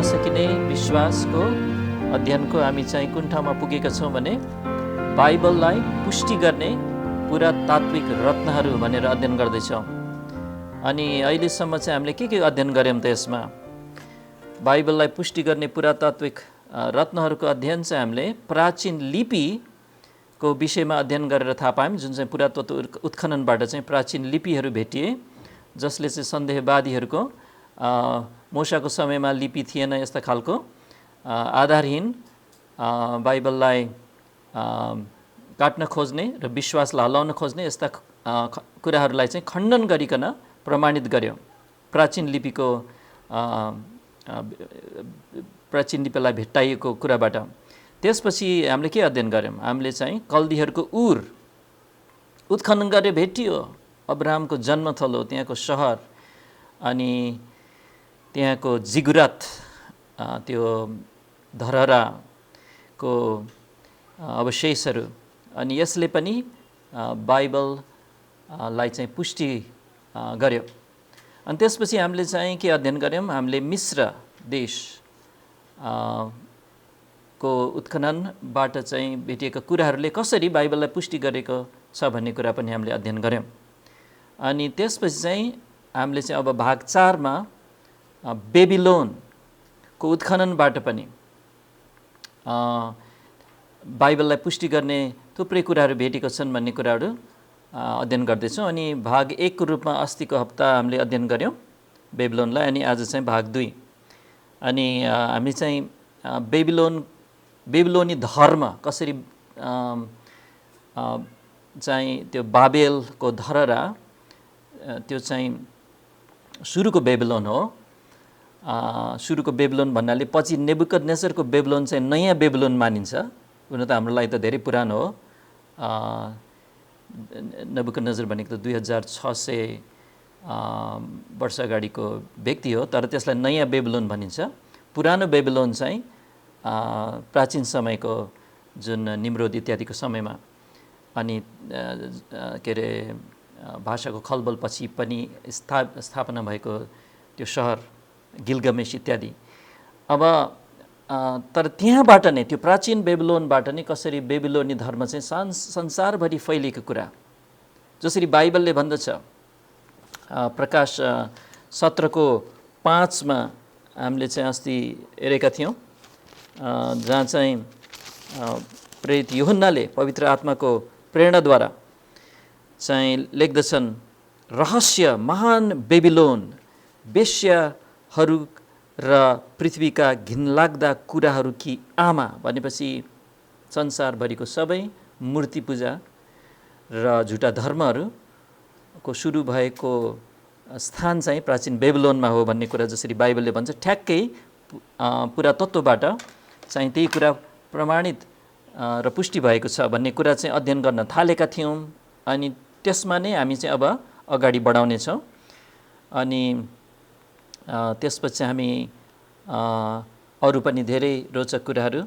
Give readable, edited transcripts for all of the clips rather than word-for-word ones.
नसकिने विश्वासको अध्ययनको हामी चाहिँ कुन ठाउँमा पुगेका छौँ भने बाइबललाई पुष्टि गर्ने पुरातात्विक रत्नहरू भनेर अध्ययन गर्दैछौँ। अनि अहिलेसम्म चाहिँ हामीले के अध्ययन गऱ्यौँ त यसमा? बाइबललाई पुष्टि गर्ने पुरातात्विक रत्नहरूको अध्ययन चाहिँ हामीले प्राचीन लिपिको विषयमा अध्ययन गरेर थाहा पायौँ, जुन चाहिँ पुरातत्व उत्खननबाट चाहिँ प्राचीन लिपिहरू भेटिए, जसले चाहिँ सन्देहवादीहरूको मूसाको समयमा लिपि थिएन यस्ता खालको आधारहीन बाइबललाई काट्न खोज्ने र विश्वासलाई हल्लाउन खोज्ने यस्ता कुराहरूलाई चाहिँ खण्डन गरिकन प्रमाणित गर्यो प्राचीन लिपिलाई भेट्टाइएको कुराबाट। त्यसपछि हामीले के अध्ययन गऱ्यौँ? हामीले चाहिँ कल्दीहरूको उर उत्खनन गरेर भेटियो, अब्राहमको जन्मथलो, त्यहाँको सहर, अनि त्यहाँको जिगुरात, त्यो धरहराको अवशेषहरू, अनि यसले पनि बाइबललाई चाहिँ पुष्टि गर्यो। अनि त्यसपछि हामीले चाहिँ के अध्ययन गऱ्यौँ? हामीले मिस्र देश को उत्खननबाट चाहिँ भेटिएका कुराहरूले कसरी बाइबललाई पुष्टि गरेको छ भन्ने कुरा पनि हामीले अध्ययन गऱ्यौँ। अनि त्यसपछि चाहिँ हामीले चाहिँ अब भाग 4 मा बेबिलोनको उत्खननबाट पनि बाइबललाई पुष्टि गर्ने थुप्रै कुराहरू भेटेको छन् भन्ने कुराहरू अध्ययन गर्दैछौँ। अनि भाग 1 को रूपमा अस्तिको हप्ता हामीले अध्ययन गऱ्यौँ बेबिलोनलाई, अनि आज चाहिँ भाग 2। अनि हामी चाहिँ बेबिलोनी धर्म कसरी चाहिँ त्यो बाबेलको धरहरा त्यो चाहिँ सुरुको बेबिलोन हो। सुरुको बेबिलोन भन्नाले पछि नेबुकदनेस्सरको बेबिलोन चाहिँ नयाँ बेबिलोन मानिन्छ। हुन त हाम्रो लागि त धेरै पुरानो हो। नेबुकदनेस्सर भनेको त 2600 वर्ष अगाडिको व्यक्ति हो, तर त्यसलाई नयाँ बेबिलोन भनिन्छ। पुरानो बेबिलोन चाहिँ प्राचीन समयको जुन निम्रोद इत्यादिको समयमा, अनि के अरे भाषाको खलबलपछि पनि स्थापना भएको त्यो सहर गिलगमेश इत्यादि। अब तर त्यहाँबाट नै, त्यो प्राचीन बेबिलोनबाट नै कसरी बेबिलोनी धर्म चाहिँ संसारभरि फैलिएको कुरा, जसरी बाइबलले भन्दछ। प्रकाश 17 को 5 मा हामीले चाहिँ अस्ति हेरेका थियौँ, जहाँ चाहिँ प्रेरित यूहन्नाले पवित्र आत्माको प्रेरणाद्वारा चाहिँ लेख्दछन्, रहस्य महान बेबिलोन, वेश्याहरू र पृथ्वीका घिनलाग्दा कुराहरू कि आमा, भनेपछि संसारभरिको सबै मूर्ति पूजा र झुटा धर्महरूको सुरु भएको स्थान चाहिँ प्राचीन बेबिलोनमा हो भन्ने कुरा जसरी बाइबलले भन्छ, ठ्याक्कै पुरातत्वबाट चाहिँ त्यही कुरा प्रमाणित र पुष्टि भएको छ भन्ने कुरा चाहिँ अध्ययन गर्न थालेका थियौँ। अनि त्यसमा नै हामी चाहिँ अब अगाडि बढाउनेछौँ। अनि त्यसपछि हामी अरू पनि धेरै रोचक कुराहरू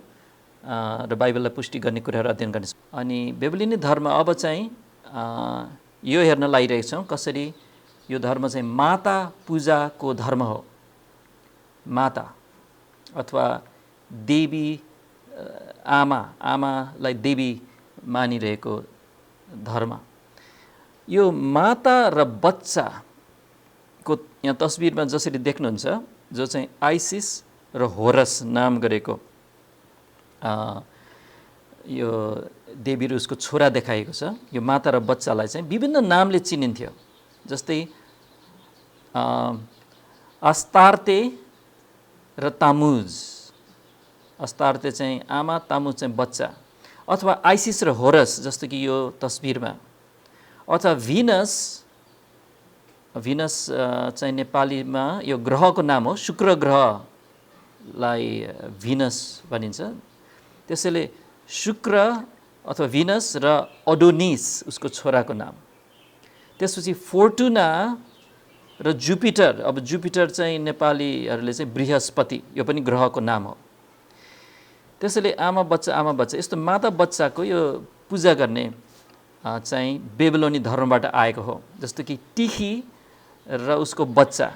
र बाइबललाई पुष्टि गर्ने कुराहरू अध्ययन गर्नेछौँ। अनि बेबिलोनी धर्म अब चाहिँ यो हेर्न लागिरहेका छौँ, कसरी यो धर्म चाहिँ माता पूजाको धर्म हो। माता अथवा देवी, आमालाई देवी मानिरहेको धर्म। यो माता र बच्चाको यहाँ तस्बिरमा जसरी देख्नुहुन्छ, जो चाहिँ आइसिस र होरस नाम गरेको यो देवी र उसको छोरा देखाएको छ। यो माता र बच्चालाई चाहिँ विभिन्न नामले चिनिन्थ्यो, जस्तै अस्तार्ते र तामुज। अस्तार्ते चाहिँ आमा, तामुज चाहिँ बच्चा, अथवा आइसिस र होरस जस्तो कि यो तस्बिरमा, अथवा भिनस। भिनस चाहिँ नेपालीमा यो ग्रहको नाम हो, शुक्र ग्रहलाई भिनस भनिन्छ। त्यसैले शुक्र अथवा भिनस र अडोनिस उसको छोराको नाम। त्यसपछि फोर्टुना र जुपिटर। अब जुपिटर चाहिँ नेपालीहरूले चाहिँ बृहस्पति, यो पनि ग्रहको नाम हो। त्यसैले आमा बच्चा यस्तो माता बच्चाको यो पूजा गर्ने चाहिँ बेबिलोनी धर्मबाट आएको हो। जस्तो कि टिखी र उसको बच्चा,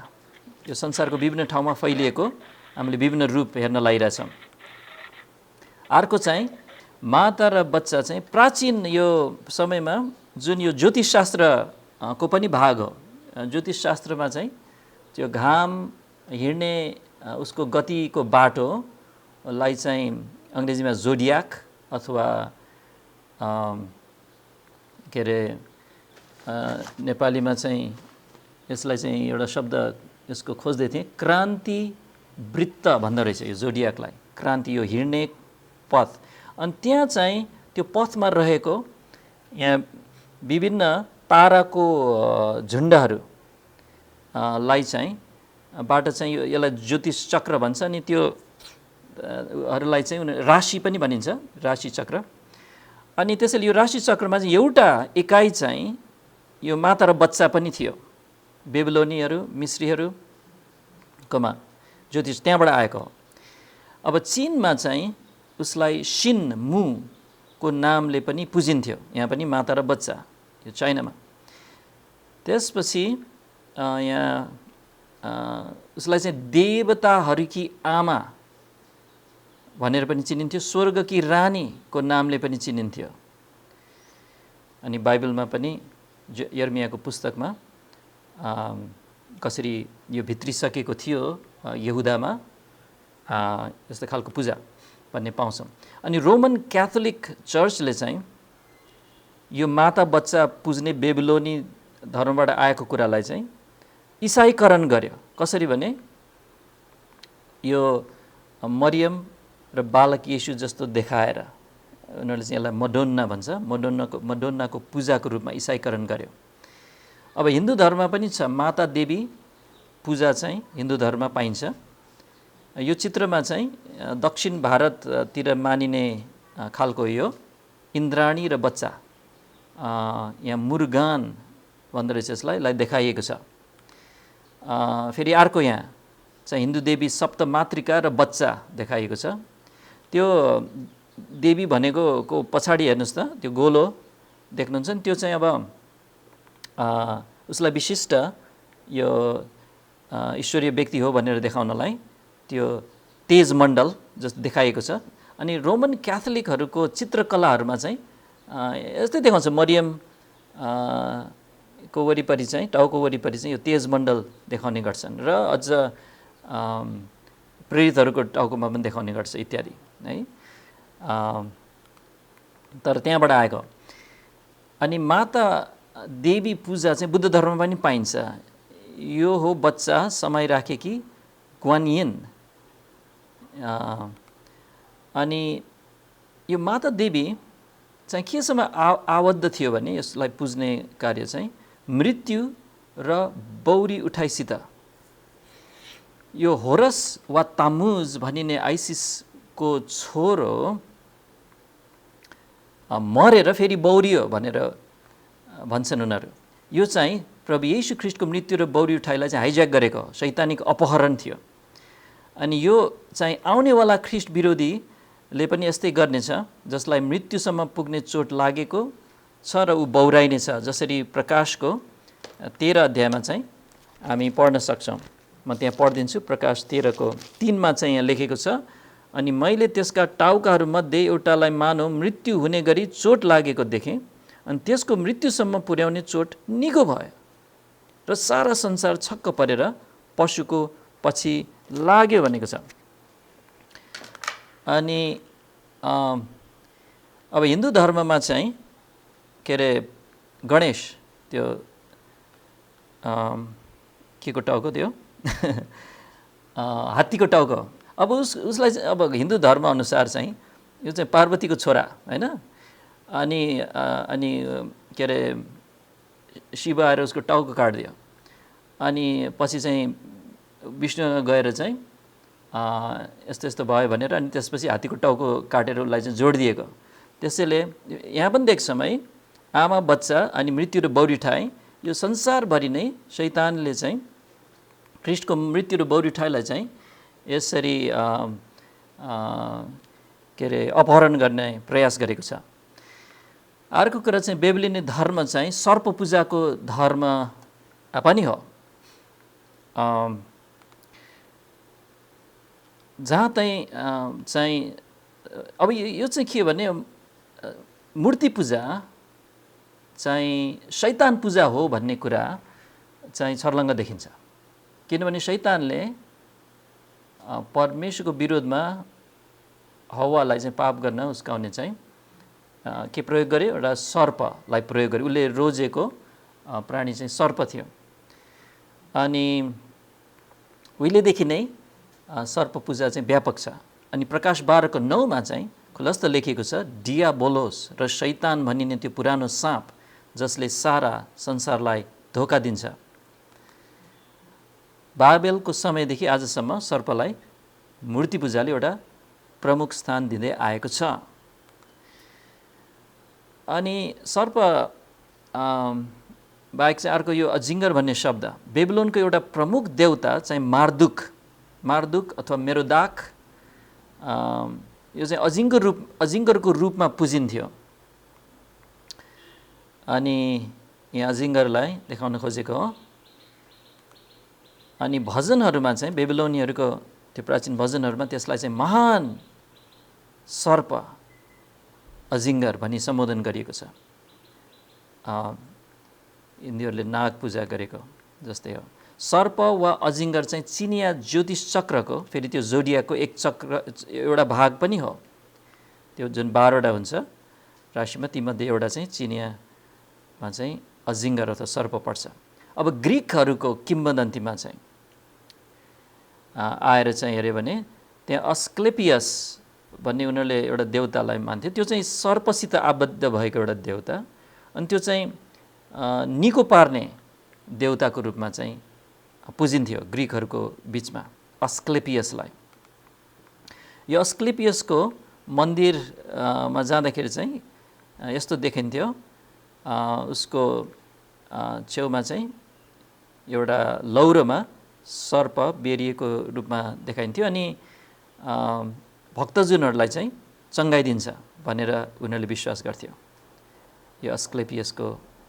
यो संसारको विभिन्न ठाउँमा फैलिएको हामीले विभिन्न रूप हेर्न लागिरहेछौँ। अर्को चाहिँ माता र बच्चा चाहिँ प्राचीन यो समयमा जुन यो ज्योतिषशास्त्रको पनि भाग हो। ज्योतिषशास्त्रमा चाहिँ त्यो घाम हिँड्ने उसको गतिको बाटोलाई चाहिँ अङ्ग्रेजीमा जोडियाक अथवा के अरे नेपालीमा चाहिँ यसलाई चाहिँ एउटा शब्द यसको खोज्दै थिएँ, क्रान्ति वृत्त भन्दो रहेछ यो जोडियाकलाई। क्रान्ति यो हिँड्ने पथ। अनि त्यहाँ चाहिँ त्यो पथमा रहेको यहाँ विभिन्न ताराको झुण्डहरू लाई चाहिँ बाट चाहिँ यसलाई ज्योतिष चक्र भन्छ। अनि त्यो हरूलाई चाहिँ राशि पनि भनिन्छ, राशि चक्र। अनि त्यसैले यो राशि चक्रमा चाहिँ एउटा एकाइ चाहिँ यो माता र बच्चा पनि थियो। बेबिलोनीहरू मिश्रीहरूकोमा ज्योतिष त्यहाँबाट आएको हो। अब चीनमा चाहिँ उसलाई शिन मुको नामले पनि पुजिन्थ्यो। यहाँ पनि माता र बच्चा यो चाइनामा। त्यसपछि यहाँ उसलाई चाहिँ देवताहरूकी आमा भनेर पनि चिनिन्थ्यो, स्वर्गकी रानीको नामले पनि चिनिन्थ्यो। अनि बाइबलमा पनि यर्मियाको पुस्तकमा कसरी यो भित्रिसकेको थियो यहुदामा यस्तो खालको पूजा भन्ने पाउँछौँ। अनि रोमन क्याथोलिक चर्चले चाहिँ यो माता बच्चा पुज्ने बेबिलोनी धर्मबाट आएको कुरालाई चाहिँ इसाईकरण गर्यो। कसरी भने यो मरियम र बालक येशू जस्तो देखाएर उनीहरूले चाहिँ यसलाई मडोन्ना भन्छ, मडोन्नाको पूजाको रूपमा इसाईकरण गर्यो। अब हिन्दू धर्ममा पनि छ माता देवी पूजा चाहिँ हिन्दू धर्ममा पाइन्छ। यो चित्रमा चाहिँ दक्षिण भारततिर मानिने खालको यो इन्द्राणी र बच्चा यहाँ मुर्गान भन्दो रहेछ यसलाई देखाइएको छ। फेरि अर्को यहाँ चाहिँ हिन्दू देवी सप्तमातृका र बच्चा देखाइएको छ। त्यो देवी भनेको को पछाडि हेर्नुहोस् त त्यो गोलो देख्नुहुन्छ नि, त्यो चाहिँ अब उसलाई विशिष्ट यो ईश्वरीय व्यक्ति हो भनेर देखाउनलाई त्यो तेज मण्डल जस्तो देखाइएको छ। अनि रोमन क्याथोलिकहरूको चित्रकलाहरूमा चाहिँ यस्तै देखाउँछ, मरियम को वरिपरि चाहिँ टाउको वरिपरि चाहिँ यो तेज मण्डल देखाउने गर्छन् र अझ प्रेरितहरूको टाउकोमा पनि देखाउने गर्छ इत्यादि है। तर त्यहाँबाट आएको। अनि माता देवी पूजा चाहिँ बुद्ध धर्ममा पनि पाइन्छ। यो हो बच्चा समाइराखेकी ग्वानियन। अनि यो माता देवी चाहिँ केसम्म आबद्ध थियो भने यसलाई पुज्ने कार्य चाहिँ मृत्यु र बौरी उठाइसित। यो होरस वा तामुज भनिने आइसिसको छोरो मरेर फेरि बौरियो भनेर भन्छन् उनीहरू। यो चाहिँ प्रभु येशू ख्रीष्टको मृत्यु र बौरी उठाइलाई चाहिँ हाइज्याक गरेको शैतानिक अपहरण थियो। अनि यो चाहिँ आउनेवाला ख्रीष्ट विरोधीले पनि यस्तै गर्नेछ, जसलाई मृत्युसम्म पुग्ने चोट लागेको छ र ऊ बौराइनेछ। जसरी प्रकाशको 13 अध्यायमा चाहिँ हामी पढ्न सक्छौँ। म त्यहाँ पढिदिन्छु। प्रकाश 13 को 3 चाहिँ यहाँ लेखेको छ, अनि मैले त्यसका टाउकाहरूमध्ये एउटालाई मानव मृत्यु हुने गरी चोट लागेको देखेँ, अनि त्यसको मृत्युसम्म पुर्याउने चोट निको भयो र सारा संसार छक्क परेर पशुको पछि लाग्यो भनेको छ। अनि अब हिन्दू धर्ममा चाहिँ के अरे गणेश त्यो के को टाउको त्यो हात्तीको टाउको। अब उसलाई चाहिँ अब हिन्दू धर्म अनुसार चाहिँ यो चाहिँ पार्वतीको छोरा हैन। अनि के अरे शिव आएर उसको टाउको काटिदियो। अनि पछि चाहिँ विष्णु गएर चाहिँ यस्तो यस्तो भयो भनेर अनि त्यसपछि हात्तीको टाउको काटेर उसलाई चाहिँ जोडिदिएको। त्यसैले यहाँ पनि देख्छौँ है, आमा बच्चा अनि मृत्यु र बौरी ठाई यो संसारभरि नै शैतानले चाहिँ ख्रीष्टको मृत्यु र बौरी ठाईलाई चाहिँ यसरी के अरे अपहरण गर्ने प्रयास गरेको छ। अर्को कुरा चाहिँ बेबिलोनी धर्म चाहिँ सर्प पूजाको धर्म पनि हो। जहाँ चाहिँ अब यो चाहिँ के भने मूर्ति पूजा चाहिँ शैतान पूजा हो भन्ने कुरा चाहिँ छर्लङ्ग देखिन्छ। किनभने शैतानले परमेश्वरको विरोधमा हव्वालाई चाहिँ पाप गर्न उस्काउने चाहिँ के प्रयोग गर्यो, एउटा सर्पलाई प्रयोग गर्यो। उसले रोजेको प्राणी चाहिँ सर्प थियो। अनि उहिलेदेखि नै सर्प पूजा चाहिँ व्यापक छ। अनि प्रकाश 12:9 चाहिँ खुलस्त लेखिएको छ, डियाबोलोस र शैतान भनिने त्यो पुरानो साँप जसले सारा संसारलाई धोका दिन्छ। बाबेलको समयदेखि आजसम्म सर्पलाई मूर्ति पूजाले एउटा प्रमुख स्थान दिँदै आएको छ। अनि सर्प बाहेक चाहिँ अर्को यो अजिङ्गर भन्ने शब्द, बेबिलोनको एउटा प्रमुख देवता चाहिँ मार्दुक अथवा मेरोदाक, यो चाहिँ अजिङ्गरको रूपमा पुजिन्थ्यो। अनि यहाँ अजिङ्गरलाई देखाउन खोजेको हो। अनि भजनहरूमा चाहिँ बेबिलोनीहरूको त्यो प्राचीन भजनहरूमा त्यसलाई चाहिँ महान सर्प अजिङ्गर भनी सम्बोधन गरिएको छ। हिन्दीहरूले नाग पूजा गरेको जस्तै हो। सर्प वा अजिङ्गर चाहिँ चिनिया ज्योतिष चक्रको, फेरि त्यो जोडियाको एक चक्र एउटा भाग पनि हो। त्यो जुन 12वटा हुन्छ राशिमा, तीमध्ये एउटा चाहिँ चिनियामा चाहिँ अजिङ्गर अथवा सर्प पर्छ। अब ग्रिकहरूको किम्वदन्तीमा चाहिँ आएर चाहिँ हेऱ्यो भने त्यहाँ अस्क्लेपियस भन्ने उनीहरूले एउटा देवतालाई मान्थ्यो। त्यो चाहिँ सर्पसित आबद्ध भएको एउटा देवता। अनि त्यो चाहिँ निको पार्ने देवताको रूपमा चाहिँ पुजिन्थ्यो ग्रिकहरूको बिचमा अस्क्लेपियसलाई। यो अस्क्लेपियसको मन्दिरमा जाँदाखेरि चाहिँ यस्तो देखिन्थ्यो, उसको छेउमा चाहिँ एउटा लौरोमा सर्प बेरिएको रूपमा देखाइन्थ्यो। अनि भक्तजनहरूलाई चाहिँ चङ्गाइदिन्छ भनेर उनीहरूले विश्वास गर्थ्यो यो अस्क्लेपियसको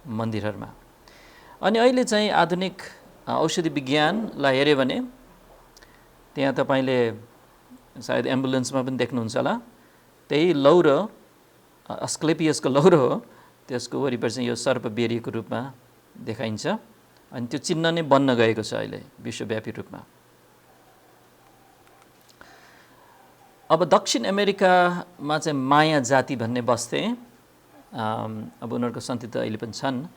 मन्दिरहरूमा। अनि अहिले चाहिँ आधुनिक औषधि विज्ञानलाई हेऱ्यो भने त्यहाँ तपाईँले सायद एम्बुलेन्समा पनि देख्नुहुन्छ होला, त्यही लौरो अस्क्लेपियसको लौरो हो, त्यसको वरिपरि चाहिँ यो सर्प बेरिएको रूपमा देखाइन्छ। अनि त्यो चिन्ह नै बन्न गएको छ अहिले विश्वव्यापी रूपमा। अब दक्षिण अमेरिकामा चाहिँ माया जाति भन्ने बस्थे। अब उनीहरूको सन्ति त अहिले पनि छन्,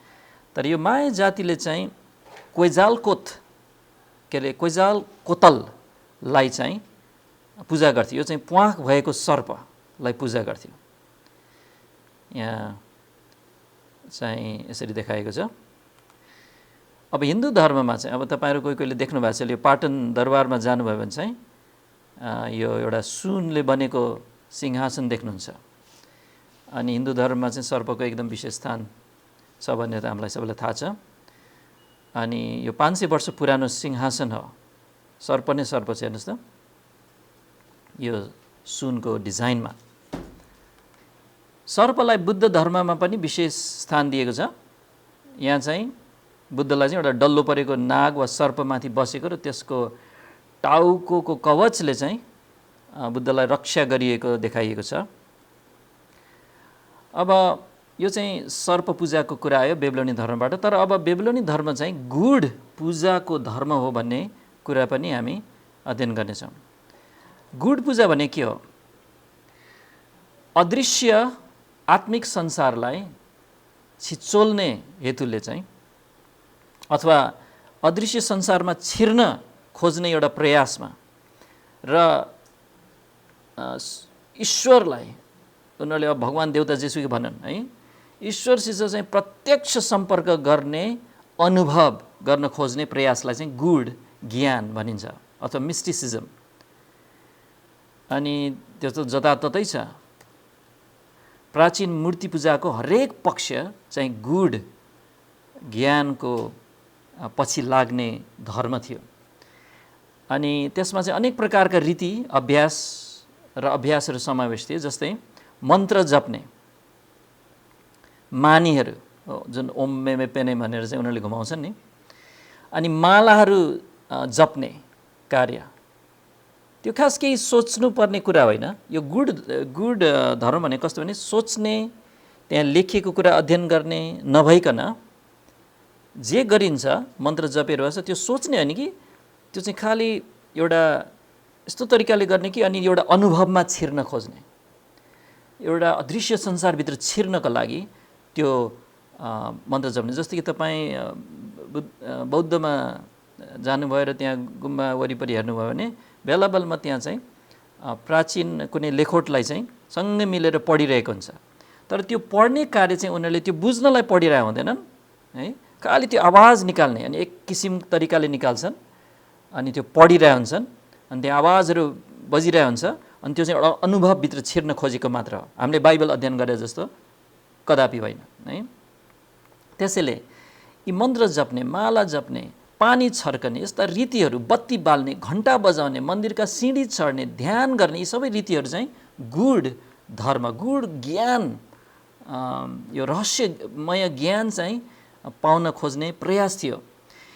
तर यो माया जातिले चाहिँ क्वेजालकोतललाई चाहिँ पूजा गर्थ्यो। यो चाहिँ प्वाख भएको सर्पलाई पूजा गर्थ्यो। यहाँ चाहिँ यसरी देखाएको छ। अब हिन्दू धर्ममा चाहिँ अब तपाईँहरू कोही कोहीले देख्नु भएको छ, यो पाटन दरबारमा जानुभयो भने चाहिँ यो एउटा सुनले बनेको सिंहासन देख्नुहुन्छ। अनि हिन्दू धर्ममा चाहिँ सर्पको एकदम विशेष स्थान छ भन्ने त हामीलाई सबैलाई थाहा छ। अनि यो 500 वर्ष पुरानो सिंहासन हो। सर्प नै सर्प छ, हेर्नुहोस् त, यो सुनको डिजाइनमा। सर्पलाई बुद्ध धर्ममा पनि विशेष स्थान दिएको छ। यहाँ चाहिँ बुद्धलाई चाहिँ एउटा डल्लो परेको नाग वा सर्पमाथि बसेको र त्यसको टाउको कवचले चाहिँ बुद्धलाई रक्षा गरिएको देखाइएको छ। अब यो चाहिँ सर्प पूजाको कुरा आयो बेबिलोनी धर्मबाट। तर अब बेबिलोनी धर्म चाहिँ गुड पूजाको धर्म हो भन्ने कुरा पनि हामी अध्ययन गर्नेछौँ। गुड पूजा भने के हो? अदृश्य आत्मिक संसारलाई छिचोल्ने हेतुले चाहिँ अथवा अदृश्य संसारमा छिर्न खोज्ने एउटा प्रयासमा र ईश्वरलाई उनीहरूले अब भगवान देवता जेसुकै भनन् है, ईश्वरसित चाहिँ प्रत्यक्ष सम्पर्क गर्ने अनुभव गर्न खोज्ने प्रयासलाई चाहिँ गुड ज्ञान भनिन्छ अथवा मिस्टिसिजम। अनि त्यो त जताततै छ। प्राचीन मूर्ति पूजाको हरेक पक्ष चाहिँ गुड ज्ञानको पछि लाग्ने धर्म थियो। अनि त्यसमा चाहिँ अनेक प्रकारका रीति अभ्यासहरू समावेश थिए। जस्तै मन्त्र जप्ने मानीहरू जुन ओम मेमे पेने भनेर चाहिँ उनीहरूले घुमाउँछन् नि, अनि मालाहरू जप्ने कार्य, त्यो खास केही सोच्नुपर्ने कुरा होइन। यो गुड धर्म भने कस्तो भने सोच्ने, त्यहाँ लेखिएको कुरा अध्ययन गर्ने नभइकन जे गरिन्छ मन्त्र जपेर भएछ त्यो सोच्ने होइन कि त्यो चाहिँ खालि एउटा यस्तो तरिकाले गर्ने कि अनि एउटा अनुभवमा छिर्न खोज्ने, एउटा अदृश्य संसारभित्र छिर्नको लागि त्यो मन्त्र जप्ने। जस्तो कि तपाईँ बौद्धमा जानुभयो र त्यहाँ गुम्बा वरिपरि हेर्नुभयो भने बेला बेलामा त्यहाँ चाहिँ प्राचीन कुनै लेखोटलाई चाहिँ सँगै मिलेर पढिरहेको हुन्छ। तर त्यो पढ्ने कार्य चाहिँ उनीहरूले त्यो बुझ्नलाई पढिरहेको हुँदैनन् है, खालि त्यो आवाज निकाल्ने अनि एक किसिम तरिकाले निकाल्छन् अनि त्यो पढिरहेको हुन्छन् अनि त्यो आवाजहरू बजिरहेको हुन्छ अनि त्यो चाहिँ एउटा अनुभवभित्र छिर्न खोजेको मात्र हो। हामीले बाइबल अध्ययन गरे जस्तो कदापि होइन है। त्यसैले यी मन्त्र जप्ने, माला जप्ने, पानी छर्कने यस्ता रीतिहरू, बत्ती बाल्ने, घण्टा बजाउने, मन्दिरका सिँढी चढ्ने, ध्यान गर्ने, यी सबै रीतिहरू चाहिँ गुड धर्म, गुड ज्ञान, यो रहस्यमय ज्ञान चाहिँ पाउन खोज्ने प्रयास थियो।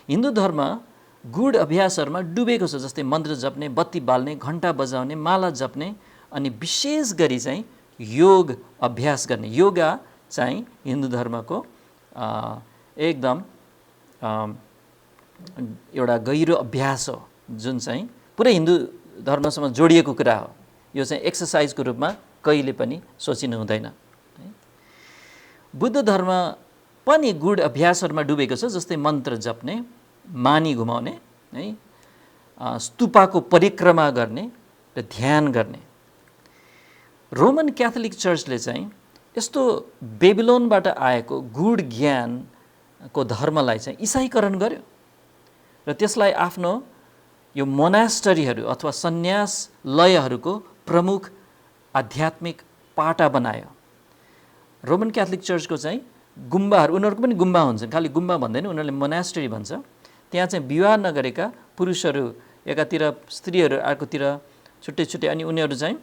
हिन्दू धर्म गुड अभ्यासहरूमा डुबेको छ, जस्तै मन्त्र जप्ने, बत्ती बाल्ने, घण्टा बजाउने, माला जप्ने अनि विशेष गरी चाहिँ योग अभ्यास गर्ने। योगा चाहिँ हिन्दू धर्मको एकदम एउटा गहिरो अभ्यास हो जुन चाहिँ पुरै हिन्दू धर्मसँग जोडिएको कुरा हो। यो चाहिँ एक्सर्साइजको रूपमा कहिले पनि सोचिनु हुँदैन। बुद्ध धर्म पनि गुड अभ्यासहरूमा डुबेको छ, जस्तै मन्त्र जप्ने, मानी घुमाउने है, स्तूपको परिक्रमा गर्ने र ध्यान गर्ने। रोमन क्याथोलिक चर्चले चाहिँ यस्तो बेबिलोनबाट आएको गुड ज्ञानको धर्मलाई चाहिँ इसाईकरण गर्यो र त्यसलाई आफ्नो यो मोनास्टरीहरू अथवा सन्यासलयहरूको प्रमुख आध्यात्मिक पाटा बनायो। रोमन क्याथोलिक चर्चको चाहिँ गुम्बाहरू, उनीहरूको पनि गुम्बा हुन्छन्, खालि गुम्बा भन्दैन, उनीहरूले मोनास्टरी भन्छ। त्यहाँ चाहिँ विवाह नगरेका पुरुषहरू एकातिर, स्त्रीहरू अर्कोतिर छुट्टै छुट्टै, अनि उनीहरू चाहिँ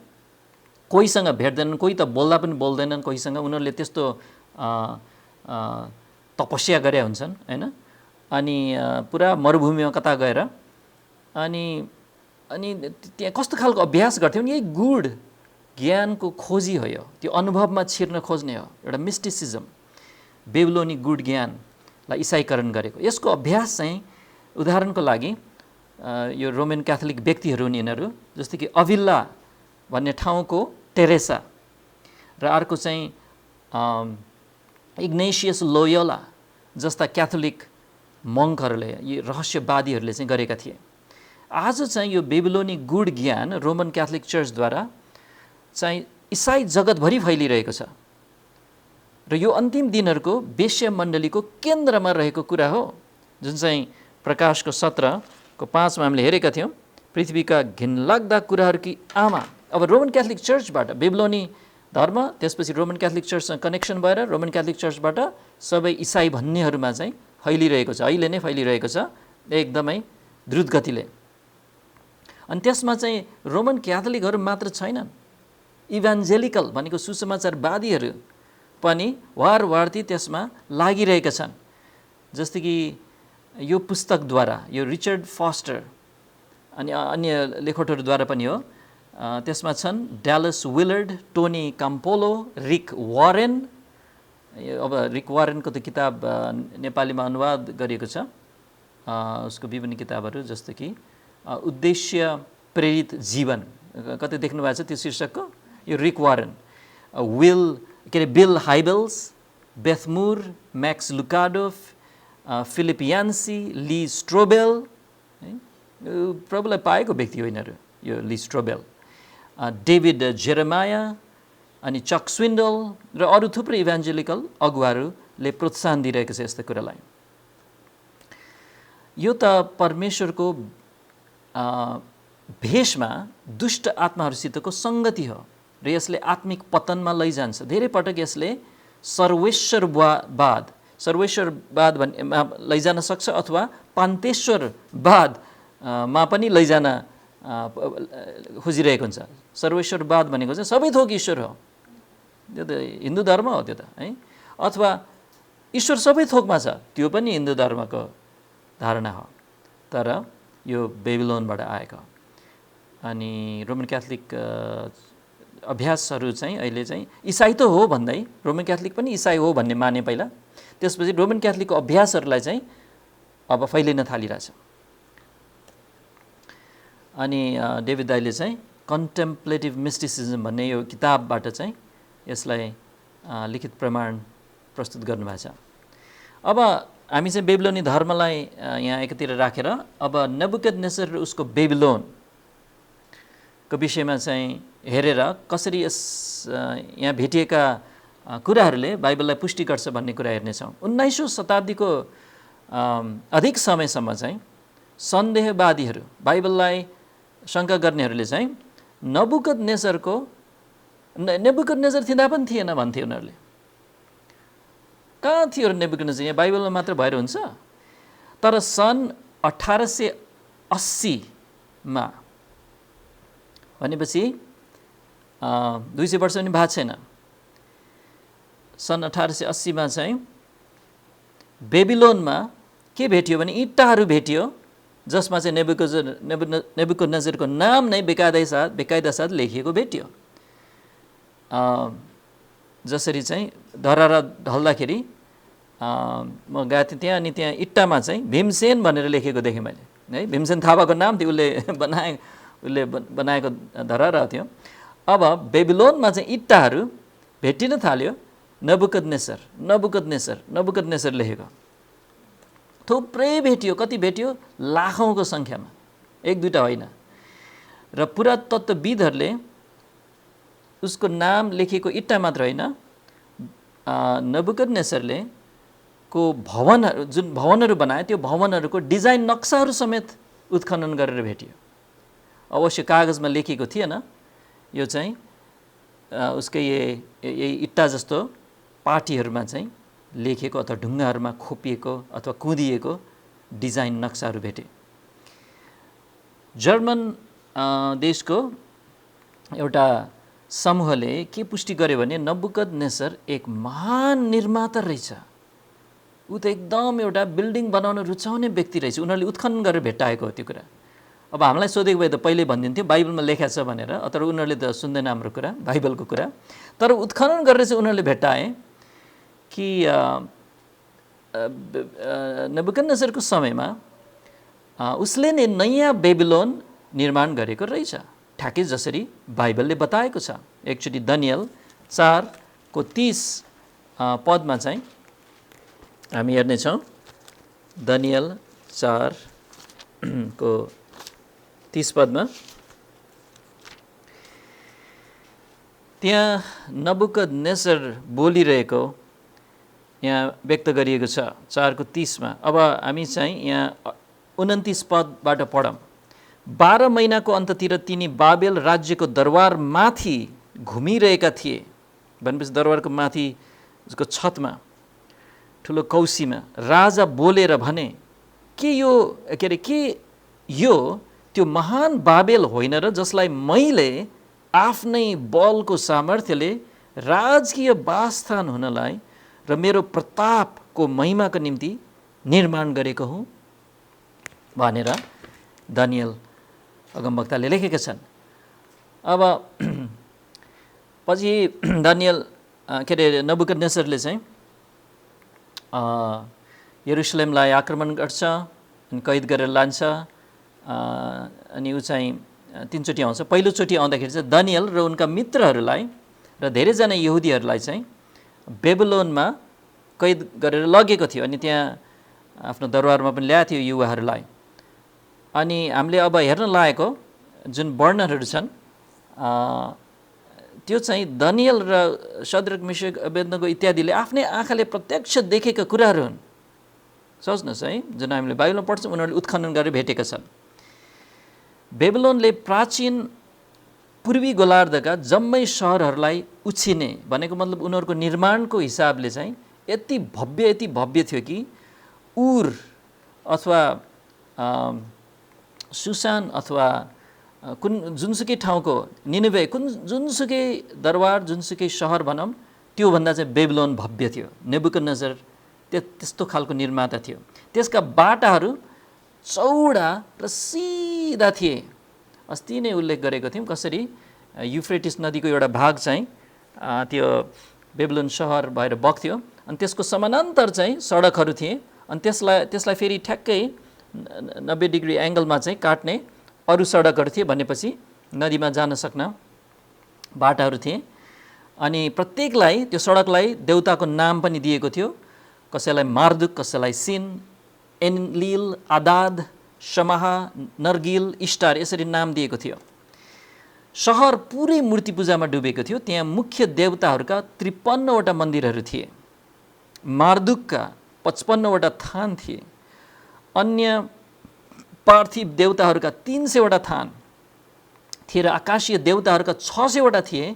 कोहीसँग भेट्दैनन्, कोही त बोल्दा पनि बोल्दैनन् कोहीसँग। उनीहरूले त्यस्तो तपस्या गरे हुन्छन् होइन। अनि पुरा मरुभूमिमा कता गएर अनि त्यहाँ कस्तो खालको अभ्यास गर्थ्यो भने यही गुड ज्ञानको खोजी हो। यो त्यो अनुभवमा छिर्न खोज्ने हो, एउटा मिस्टिसिजम, बेबिलोनी गुड ज्ञानलाई इसाईकरण गरेको। यसको अभ्यास चाहिँ उदाहरणको लागि यो रोमन क्याथोलिक व्यक्तिहरू हुन् यिनीहरू, जस्तै कि अभिल्ला भन्ने ठाउँको टेरेसा र अर्को चाहिँ इग्नेसियस लोयोला जस्ता क्याथोलिक मङ्कहरूले, यी रहस्यवादीहरूले चाहिँ गरेका थिए। आज चाहिँ यो बेबिलोनी गुड ज्ञान रोमन क्याथोलिक चर्चद्वारा चाहिँ इसाई जगतभरि फैलिरहेको छ र यो अन्तिम दिनहरूको वेश्या मण्डलीको केन्द्रमा रहेको कुरा हो, जुन चाहिँ प्रकाशको 17को 5मा हामीले हेरेका थियौँ। पृथ्वीका घिनलाग्दा कुराहरूकी आमा। अब रोमन क्याथोलिक चर्चबाट बेबिलोनी धर्म, त्यसपछि रोमन क्याथोलिक चर्चसँग कनेक्सन भएर रोमन क्याथोलिक चर्चबाट सबै इसाई भन्नेहरूमा चाहिँ फैलिरहेको छ, अहिले नै फैलिरहेको छ एकदमै द्रुत गतिले। अनि त्यसमा चाहिँ रोमन क्याथोलिकहरू मात्र छैनन्, इभान्जेलिकल भनेको सुसमाचारवादीहरू पनि वारवार्ती त्यसमा लागिरहेका छन्। जस्तै कि यो पुस्तकद्वारा, यो रिचर्ड फस्टर अनि अन्य लेखकहरूद्वारा पनि हो, त्यसमा छन् ड्यालस विलर्ड, टोनी काम्पोलो, रिक वारेन। अब रिक वारेनको त किताब नेपालीमा अनुवाद गरिएको छ, उसको विभिन्न किताबहरू, जस्तो कि उद्देश्य प्रेरित जीवन, कतै देख्नु भएको छ त्यो शीर्षकको, यो रिक वारेन। बिल हाइबल्स, बेथ मुर, म्याक्स लुकाडोफ, फिलिप यान्सी, ली स्ट्रोबेल, प्रभुलाई पाएको व्यक्ति हो यिनीहरू, यो ली स्ट्रोबेल, डेभिड जेरेमाया अनि चक स्विन्डल र अरू थुप्रै इभान्जेलिकल अगुवाहरूले प्रोत्साहन दिइरहेको छ यस्तो कुरालाई। यो त परमेश्वरको भेषमा दुष्ट आत्माहरूसितको सङ्गति हो र यसले आत्मिक पतनमा लैजान्छ। धेरै पटक यसले सर्वेश्वरवाद लैजान सक्छ अथवा पान्तेश्वरवादमा पनि लैजान खोजिरहेको हुन्छ। सर्वेश्वरवाद भनेको चाहिँ सबै थोक ईश्वर हो, त्यो त हिन्दू धर्म हो त्यो त है, अथवा ईश्वर सबै थोकमा छ, त्यो पनि हिन्दू धर्मको धारणा हो, तर यो बेबिलोनबाट आएको। अनि रोमन क्याथोलिक अभ्यासहरू चाहिँ अहिले चाहिँ इसाई त हो भन्दै रोमन क्याथोलिक पनि इसाई हो भन्ने माने पहिला, त्यसपछि रोमन क्याथोलिकको अभ्यासहरूलाई चाहिँ अब फैलिन थालिरहेछ। अनि डेभिड दाइले चाहिँ कन्टेम्प्लेटिभ मिस्टिसिजम भन्ने यो किताबबाट चाहिँ यसलाई लिखित प्रमाण प्रस्तुत गर्नुभएको छ। अब हामी चाहिँ बेबिलोनी धर्मलाई यहाँ एकतिर राखेर अब नेबुकदनेस्सर र उसको बेबिलोनको विषयमा चाहिँ हेरेर कसरी यस यहाँ भेटिएका कुराहरूले बाइबललाई पुष्टि गर्छ भन्ने कुरा हेर्नेछौँ। 19औं शताब्दीको अधिक समयसम्म चाहिँ सन्देहवादीहरू, बाइबललाई शङ्का गर्नेहरूले चाहिँ नेबुकदनेस्सर थिँदा पनि थिएन भन्थे उनीहरूले। कहाँ थियो नेबुकदनेस्सर? यहाँ बाइबलमा मात्र भएर हुन्छ? तर सन् 1880 भनेपछि 200 वर्ष पनि भएको छैन। सन् 1880 चाहिँ बेबिलोनमा के भेटियो भने इँटाहरू भेटियो, जसमा चाहिँ नेबुकदनेस्सरको नाम नै बेकायदा साथ लेखिएको भेटियो। जसरी चाहिँ धरहरा ढल्दाखेरि म गएको थिएँ त्यहाँ, अनि त्यहाँ इँटामा चाहिँ भीमसेन भनेर लेखेको देखेँ मैले, है। भीमसेन थापाको नाम थियो, उसले बनाएको धरहरा थियो। अब बेबिलोनमा चाहिँ इँटाहरू भेटिन थाल्यो, नबुकदनेस्सर लेखेको थुप्रै भेटियो। कति भेटियो? लाखौँको सङ्ख्यामा, एक दुईवटा होइन। र पुरातत्त्वविदहरूले उसको नाम लेखेको इँटा मात्र होइन, नेबुकदनेस्सरले को भवनहरू, जुन भवनहरू बनाए त्यो भवनहरूको डिजाइन नक्साहरू समेत उत्खनन गरेर भेटियो। अवश्य कागजमा लेखिएको थिएन, यो चाहिँ उसकै यही इँटा जस्तो पाटीहरूमा चाहिँ लेखेको अथवा ढुङ्गाहरूमा खोपिएको अथवा कुँदिएको डिजाइन नक्साहरू भेटे। जर्मन देशको एउटा समूहले के पुष्टि गर्यो भने नबुकदनेस्सर एक महान निर्माता रहेछ, ऊ त एकदम एउटा बिल्डिङ बनाउन रुचाउने व्यक्ति रहेछ। उनीहरूले उत्खनन गरेर भेट्टाएको हो त्यो कुरा। अब हामीलाई सोधेको भए त पहिले भनिदिन्थ्यो बाइबलमा लेखेको छ भनेर, तर उनीहरूले त सुन्दैन हाम्रो कुरा, बाइबलको कुरा। तर उत्खनन गरेर चाहिँ उनीहरूले भेट्टाए कि नेबुकदनेस्सरको समयमा उसले नै नयाँ बेबिलोन निर्माण गरेको रहेछ, ठ्याक्कै जसरी बाइबलले बताएको छ। एकचोटि दानियल 4:30 पदमा चाहिँ हामी हेर्नेछौँ। दानियल 4:30 पदमा त्यहाँ नबुकदनेस्सर बोलिरहेको यहाँ व्यक्त गरिएको छ 4:30 अब हामी चाहिँ यहाँ 29 पदबाट पढौँ। 12 महिनाको अन्ततिर तिनी बाबेल राज्यको दरबारमाथि घुमिरहेका थिए भनेपछि दरबारको माथि उसको छतमा ठुलो कौसीमा राजा बोलेर भने के यो त्यो महान बाबेल होइन र जसलाई मैले आफ्नै बलको सामर्थ्यले राजकीय वासस्थान हुनलाई र मेरो प्रतापको महिमाको निम्ति निर्माण गरेको हुँ भनेर दानियल अगमवक्ताले लेखेका छन्। अब पछि दानियल नबुकदनेस्सरले चाहिँ यरुशलेमलाई आक्रमण गर्छ अनि कैद गरेर लान्छ। अनि ऊ चाहिँ 3 चोटि आउँछ। पहिलोचोटि आउँदाखेरि चाहिँ दानियल र उनका मित्रहरूलाई र धेरैजना यहुदीहरूलाई चाहिँ बेबिलोनमा कैद गरेर लगेको थियो अनि त्यहाँ आफ्नो दरबारमा पनि ल्याएको थियो युवाहरूलाई। अनि हामीले अब हेर्न लागेको जुन वर्णनहरू छन् त्यो चाहिँ दानियल र शद्रक मेशक अबेदnego इत्यादिले आफ्नै आँखाले प्रत्यक्ष देखेका कुराहरू हुन्। सोच्नुहोस् है, जुन हामीले बाइबलमा पढ्छौँ उनीहरूले उत्खनन गरेर भेटेका छन्। बेबिलोनले प्राचीन पूर्वी गोलार्धका जम्मै सहरहरूलाई उछिने भनेको मतलब उनीहरूको निर्माणको हिसाबले चाहिँ यति भव्य थियो कि उर अथवा सुसान अथवा कुन जुनसुकै ठाउँको निनिवे जुनसुकै दरबार जुनसुकै सहर भनौँ त्योभन्दा चाहिँ बेबिलोन भव्य थियो। नेबुकदनेस्सर त्यस्तो खालको निर्माता थियो। त्यसका बाटाहरू चौडा र सिधा थिए अस्ति नै उल्लेख गरेको थियौँ कसरी युफ्रेटिस नदीको एउटा भाग चाहिँ त्यो बेबिलोन सहर भएर बग्थ्यो अनि त्यसको समानान्तर चाहिँ सडकहरू थिए अनि त्यसलाई फेरि ठ्याक्कै 90 डिग्री एङ्गलमा चाहिँ काट्ने अरू सडकहरू थिए भनेपछि नदीमा जान सक्न बाटाहरू थिए अनि प्रत्येकलाई त्यो सडकलाई देउताको नाम पनि दिएको थियो कसैलाई मार्दुक कसैलाई सिन एनलिल आदाद शमाहा नर्गिल इस्टार यसरी नाम दिएको थियो सहर पुरै मूर्ति पूजामा डुबेको थियो त्यहाँ मुख्य देवताहरूका 53वटा मन्दिरहरू थिए मार्दुकका 55वटा थान थिए अन्य पार्थिव देवताहरूका 300वटा थान थिए र आकाशीय देवताहरूका 600वटा थिए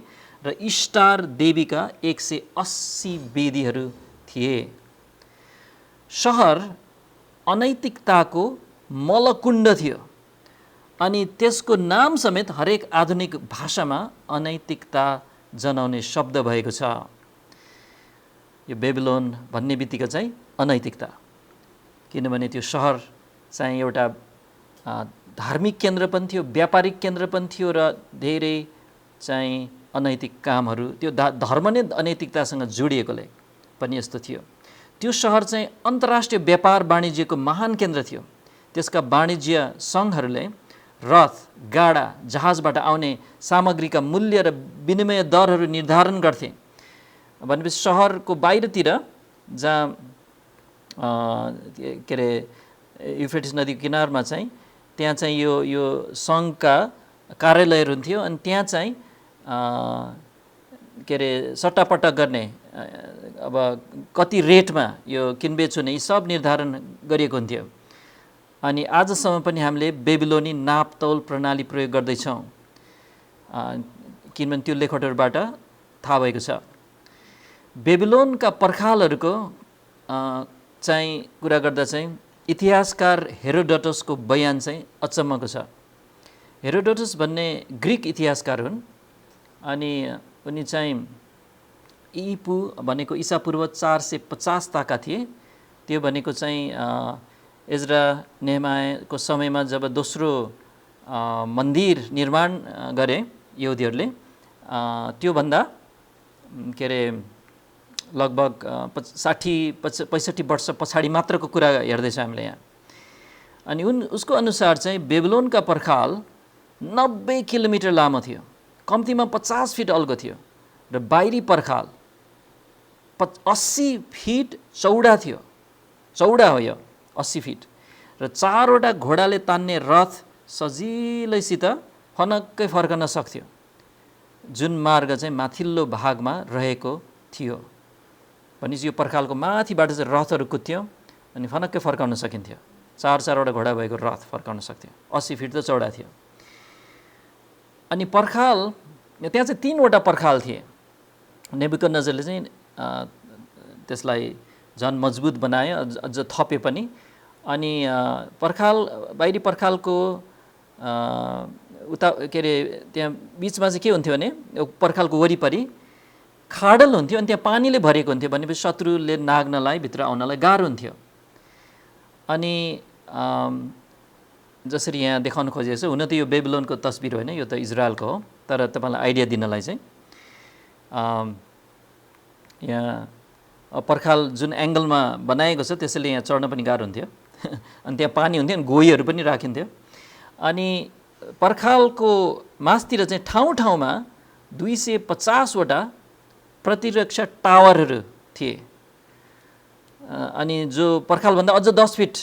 र इस्टार देवीका 180 वेदीहरू थिए सहर अनैतिकताको मलकुण्ड थियो अनि त्यसको नाम समेत हरेक आधुनिक भाषामा अनैतिकता जनाउने शब्द भएको छ यो बेबिलोन भन्ने बित्तिकै चाहिँ अनैतिकता किनभने त्यो सहर चाहिँ एउटा धार्मिक केन्द्र पनि थियो व्यापारिक केन्द्र पनि थियो र धेरै चाहिँ अनैतिक कामहरू त्यो धर्म नै अनैतिकतासँग जोडिएकोले पनि यस्तो थियो त्यो सहर चाहिँ अन्तर्राष्ट्रिय व्यापार वाणिज्यको महान केन्द्र थियो त्यसका वाणिज्य सङ्घहरूले रथ गाडा जहाजबाट आउने सामग्रीका मूल्य र विनिमय दरहरू निर्धारण गर्थे भनेपछि सहरको बाहिरतिर जहाँ के अरे युफ्रेटिस नदीको किनारमा चाहिँ त्यहाँ चाहिँ यो सङ्घका कार्यालयहरू हुन्थ्यो अनि त्यहाँ चाहिँ के अरे सट्टापट्टा गर्ने अब कति रेटमा यो किनबेच हुने यी सब निर्धारण गरिएको हुन्थ्यो अनि आजसम्म पनि हामीले बेबिलोनी नापतौल प्रणाली प्रयोग गर्दैछौँ किनभने त्यो लेखौटहरूबाट थाहा भएको छ बेबिलोनका पर्खालहरूको चाहिँ कुरा गर्दा चाहिँ इतिहासकार हेरोडोटसको बयान चाहिँ अचम्मको छ हेरोडोटस भन्ने ग्रिक इतिहासकार हुन् अनि उनी चाहिँ ईपू भनेको ईसापूर्व 450 ताका थिए त्यो भनेको चाहिँ एज्रा नेहमायाको समयमा जब दोस्रो मन्दिर निर्माण गरे यहुदीहरूले त्योभन्दा के अरे लगभग 60-65 वर्ष पछाडि मात्रको कुरा हेर्दैछ हामीले यहाँ अनि उसको अनुसार चाहिँ बेबिलोनका पर्खाल 90 किलोमिटर लामो थियो कम्तीमा 50 फिट अल्गो थियो र बाहिरी पर्खाल 80 फिट चौडा थियो चौडा हो यो 80 फिट र 4वटा घोडाले तान्ने रथ सजिलैसित फनक्कै फर्कन सक्थ्यो जुन मार्ग चाहिँ माथिल्लो भागमा रहेको थियो भनेपछि यो पर्खालको माथिबाट चाहिँ रथहरू कुद्थ्यो अनि फनक्कै फर्काउन सकिन्थ्यो 4-4वटा घोडा भएको रथ फर्काउन सक्थ्यो 80 फिट त चौडा थियो अनि पर्खाल त्यहाँ चाहिँ 3वटा पर्खाल थिए नेबुकदनेस्जरले चाहिँ त्यसलाई झन् मजबुत बनायो अझ थपे पनि अनि पर्खाल बाहिरी पर्खालको उता के अरे त्यहाँ बिचमा चाहिँ के हुन्थ्यो भने पर्खालको वरिपरि खाडल हुन्थ्यो अनि त्यहाँ पानीले भरेको हुन्थ्यो भनेपछि शत्रुले नाग्नलाई भित्र आउनलाई गाह्रो हुन्थ्यो अनि जसरी यहाँ देखाउन खोजेको छ हुन त यो बेबिलोनको तस्बिर होइन यो त इजरायलको हो तर तपाईँलाई आइडिया दिनलाई चाहिँ यहाँ पर्खाल जुन एङ्गलमा बनाएको छ त्यसैले यहाँ चढ्न पनि गाह्रो हुन्थ्यो अनि त्यहाँ पानी हुन्थ्यो अनि गोहीहरू पनि राखिन्थ्यो अनि पर्खालको मासतिर चाहिँ ठाउँ ठाउँमा 250वटा प्रतिरक्षा टावरहरू थिए अनि जो पर्खालभन्दा अझ 10 फिट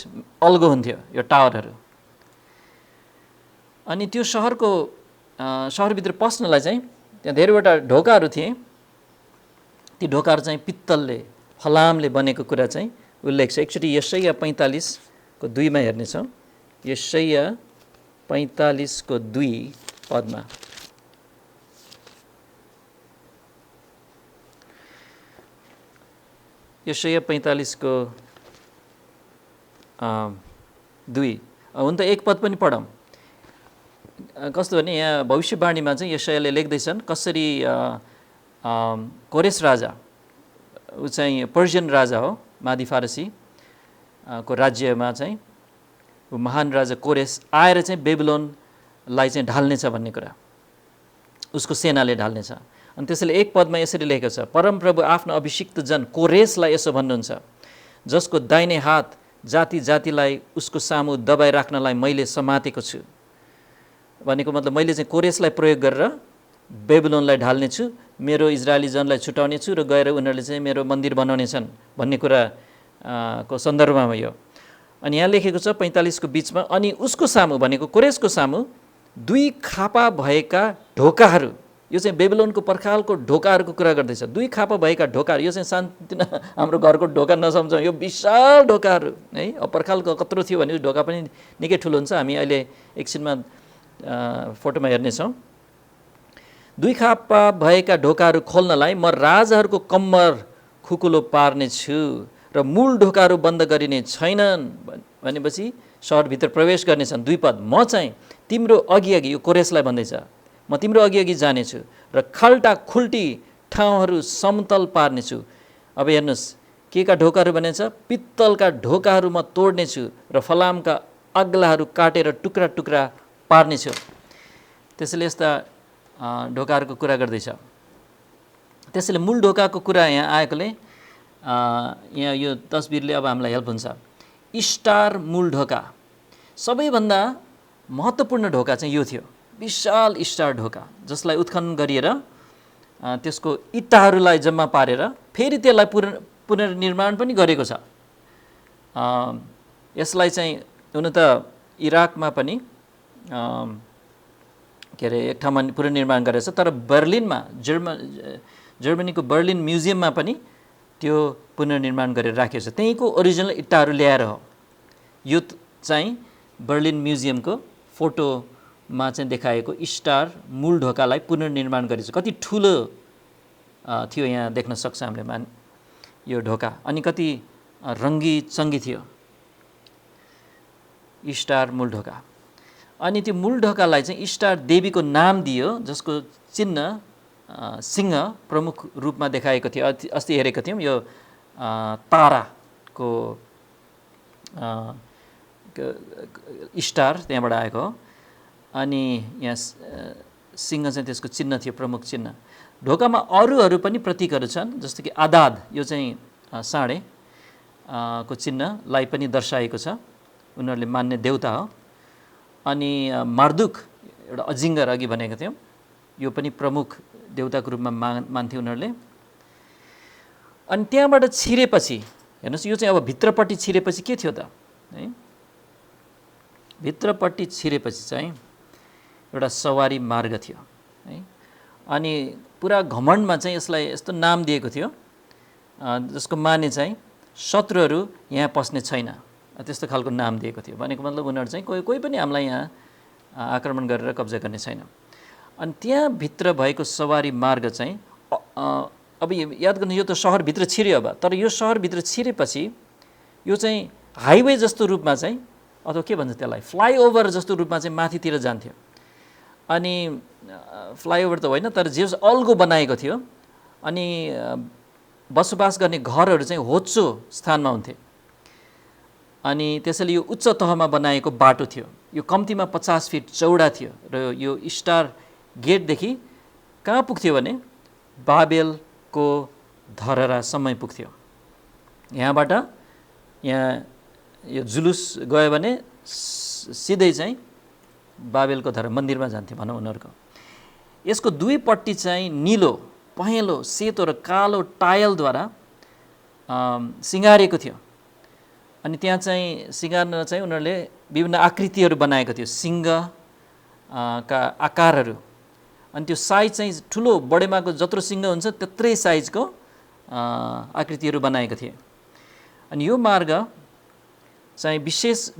अल्गो हुन्थ्यो यो टावरहरू अनि त्यो सहरभित्र पस्नलाई चाहिँ त्यहाँ धेरैवटा ढोकाहरू थिए ती ढोकाहरू चाहिँ पित्तलले फलामले बनेको कुरा चाहिँ उल्लेख छ एकचोटि यशाया 45को 2मा हेर्नेछौँ यशाया 45को 2 पदमा यशाया 45को 2 हुन त एक पद पनि पढौँ कस्तो भने यहाँ भविष्यवाणीमा चाहिँ यशायाले लेख्दैछन् कसरी कोरेस राजा ऊ चाहिँ पर्सियन राजा हो मादी फारसी को राज्यमा चाहिँ ऊ महान राजा कोरेस आएर चाहिँ बेबिलोन लाई चाहिँ ढाल्नेछ भन्ने कुरा, उसको सेनाले ढाल्नेछ। अनि त्यसैले एक पदमा यसरी लेखेको छ, परमप्रभु आफ्नो अभिषिक्त जन कोरेसलाई यसो भन्नुहुन्छ, जसको दाहिने हात जाति जातिलाई उसको सामु दबाई राख्नलाई मैले समातेको छु। भनेको मतलब मैले चाहिँ कोरेसलाई प्रयोग गरेर बेबिलोनलाई ढाल्नेछु, मेरो इजरायली जनलाई छुटाउने छु र गएर उनीहरूले चाहिँ मेरो मन्दिर बनाउनेछन् भन्ने कुरा को सन्दर्भमा यो। अनि यहाँ लेखेको छ 45 को बिचमा, अनि उसको सामु भनेको कोरेसको सामु 2 खापा भएका ढोकाहरू, यो चाहिँ बेबिलोनको पर्खालको ढोकाहरूको कुरा गर्दैछ। 2 खापा भएका ढोकाहरू, यो चाहिँ सानोतिनो हाम्रो घरको ढोका नसम्झौँ, यो विशाल ढोकाहरू है। अब पर्खालको कत्रो थियो भने ढोका पनि निकै ठुलो हुन्छ, हामी अहिले एकछिनमा फोटोमा हेर्नेछौँ। 2 खापा भएका ढोकाहरू खोल्नलाई म राजाहरूको कम्मर खुकुलो पार्ने छु र मूल ढोकाहरू बन्द गरिने छैनन् भनेपछि सहरभित्र प्रवेश गर्नेछन्। 2 पद, म चाहिँ तिम्रो अघि यो कोरेसलाई भन्दैछ, म तिम्रो अघि जानेछु र खाल्टा खुल्टी ठाउँहरू समतल पार्नेछु। अब हेर्नुहोस् के का ढोकाहरू बनेछ, पित्तलका ढोकाहरू म तोड्नेछु र फलामका अग्लाहरू काटेर टुक्रा टुक्रा पार्नेछु। त्यसैले यस्ता ढोकाहरूको कुरा गर्दैछ। त्यसैले मूल ढोकाको कुरा यहाँ आएकोले यहाँ यो तस्बिरले अब हामीलाई हेल्प हुन्छ। स्टार मूल ढोका, सबैभन्दा महत्त्वपूर्ण ढोका चाहिँ यो थियो, विशाल स्टार ढोका, जसलाई उत्खनन गरिएर त्यसको इँटाहरूलाई जम्मा पारेर फेरि त्यसलाई पुनर्निर्माण पनि गरेको छ। यसलाई चाहिँ हुन त इराकमा पनि के अरे एक ठाउँमा पुनर्निर्माण गरेको छ, तर बर्लिनमा जर्मनीको बर्लिन म्युजियममा पनि त्यो पुनर्निर्माण गरेर राखेको छ। त्यहीँको ओरिजिनल इँटाहरू ल्याएर हो। यो चाहिँ बर्लिन म्युजियमको फोटोमा चाहिँ देखाएको स्टार मूल ढोकालाई पुनर्निर्माण गरेको छ। कति ठुलो थियो यहाँ देख्न सक्छ हामीले यो ढोका, अनि कति रङ्गी चङ्गी थियो स्टार मूल ढोका। अनि त्यो मूल ढोकालाई चाहिँ स्टार देवीको नाम दियो, जसको चिन्ह सिंह प्रमुख रूपमा देखाएको थियो। अस्ति हेरेको थियौँ, यो ताराको स्टार त्यहाँबाट आएको हो। अनि यहाँ सिंह चाहिँ त्यसको चिन्ह थियो, प्रमुख चिन्ह। ढोकामा अरूहरू पनि प्रतीकहरू छन्, जस्तो कि आदाद, यो चाहिँ साँडे को चिन्हलाई पनि दर्शाएको छ, उनीहरूले मान्ने देवता हो। अनि मार्दुक एउटा अजिङ्गर अघि भनेको थियौँ, यो पनि प्रमुख देवताको रूपमा मान्थे उनीहरूले। अनि त्यहाँबाट छिरेपछि हेर्नुहोस्, यो चाहिँ अब भित्रपट्टि छिरेपछि के थियो त है, भित्रपट्टि छिरेपछि चाहिँ एउटा सवारी मार्ग थियो है। अनि पुरा घमण्डमा चाहिँ यसलाई यस्तो नाम दिएको थियो, जसको माने चाहिँ शत्रुहरू यहाँ पस्ने छैन, त्यस्तो खालको नाम दिएको थियो। भनेको मतलब उनीहरू चाहिँ कोही पनि हामीलाई यहाँ आक्रमण गरेर कब्जा गर्ने छैन। अनि त्यहाँ भित्र भएको सवारी मार्ग चाहिँ अब याद गर्नु, यो त सहरभित्र छिर्यो अब, तर यो सहरभित्र छिरेपछि यो चाहिँ हाइवे जस्तो रूपमा चाहिँ, अथवा के भन्छ त्यसलाई, फ्लाइओभर जस्तो रूपमा चाहिँ माथितिर जान्थ्यो। अनि फ्लाइओभर त होइन, तर जे अल्गो बनाएको थियो। अनि बसोबास गर्ने घरहरू चाहिँ होच्चो स्थानमा हुन्थे। अनि त्यसैले यो उच्च तहमा बनाएको बाटो थियो, यो कम्तीमा 50 फिट चौडा थियो र यो स्टार गेटदेखि कहाँ पुग्थ्यो भने बाबेलको धरहरासम्म पुग्थ्यो। यहाँबाट यहाँ यो जुलुस गयो भने सिधै चाहिँ बाबेलको धरा मन्दिरमा जान्थ्यो भनौँ उनीहरूको। यसको दुईपट्टि चाहिँ निलो, पहेँलो, सेतो र कालो टायलद्वारा सिँगारिएको थियो। अनि त्यहाँ चाहिँ सिँगार्न चाहिँ उनीहरूले विभिन्न आकृतिहरू बनाएको थियो, सिंहका आकारहरू। अनि त्यो साइज चाहिँ ठुलो, बडेमाको जत्रो सिंह हुन्छ त्यत्रै साइजको आकृतिहरू बनाएको थिए। अनि यो मार्ग चाहिँ विशेष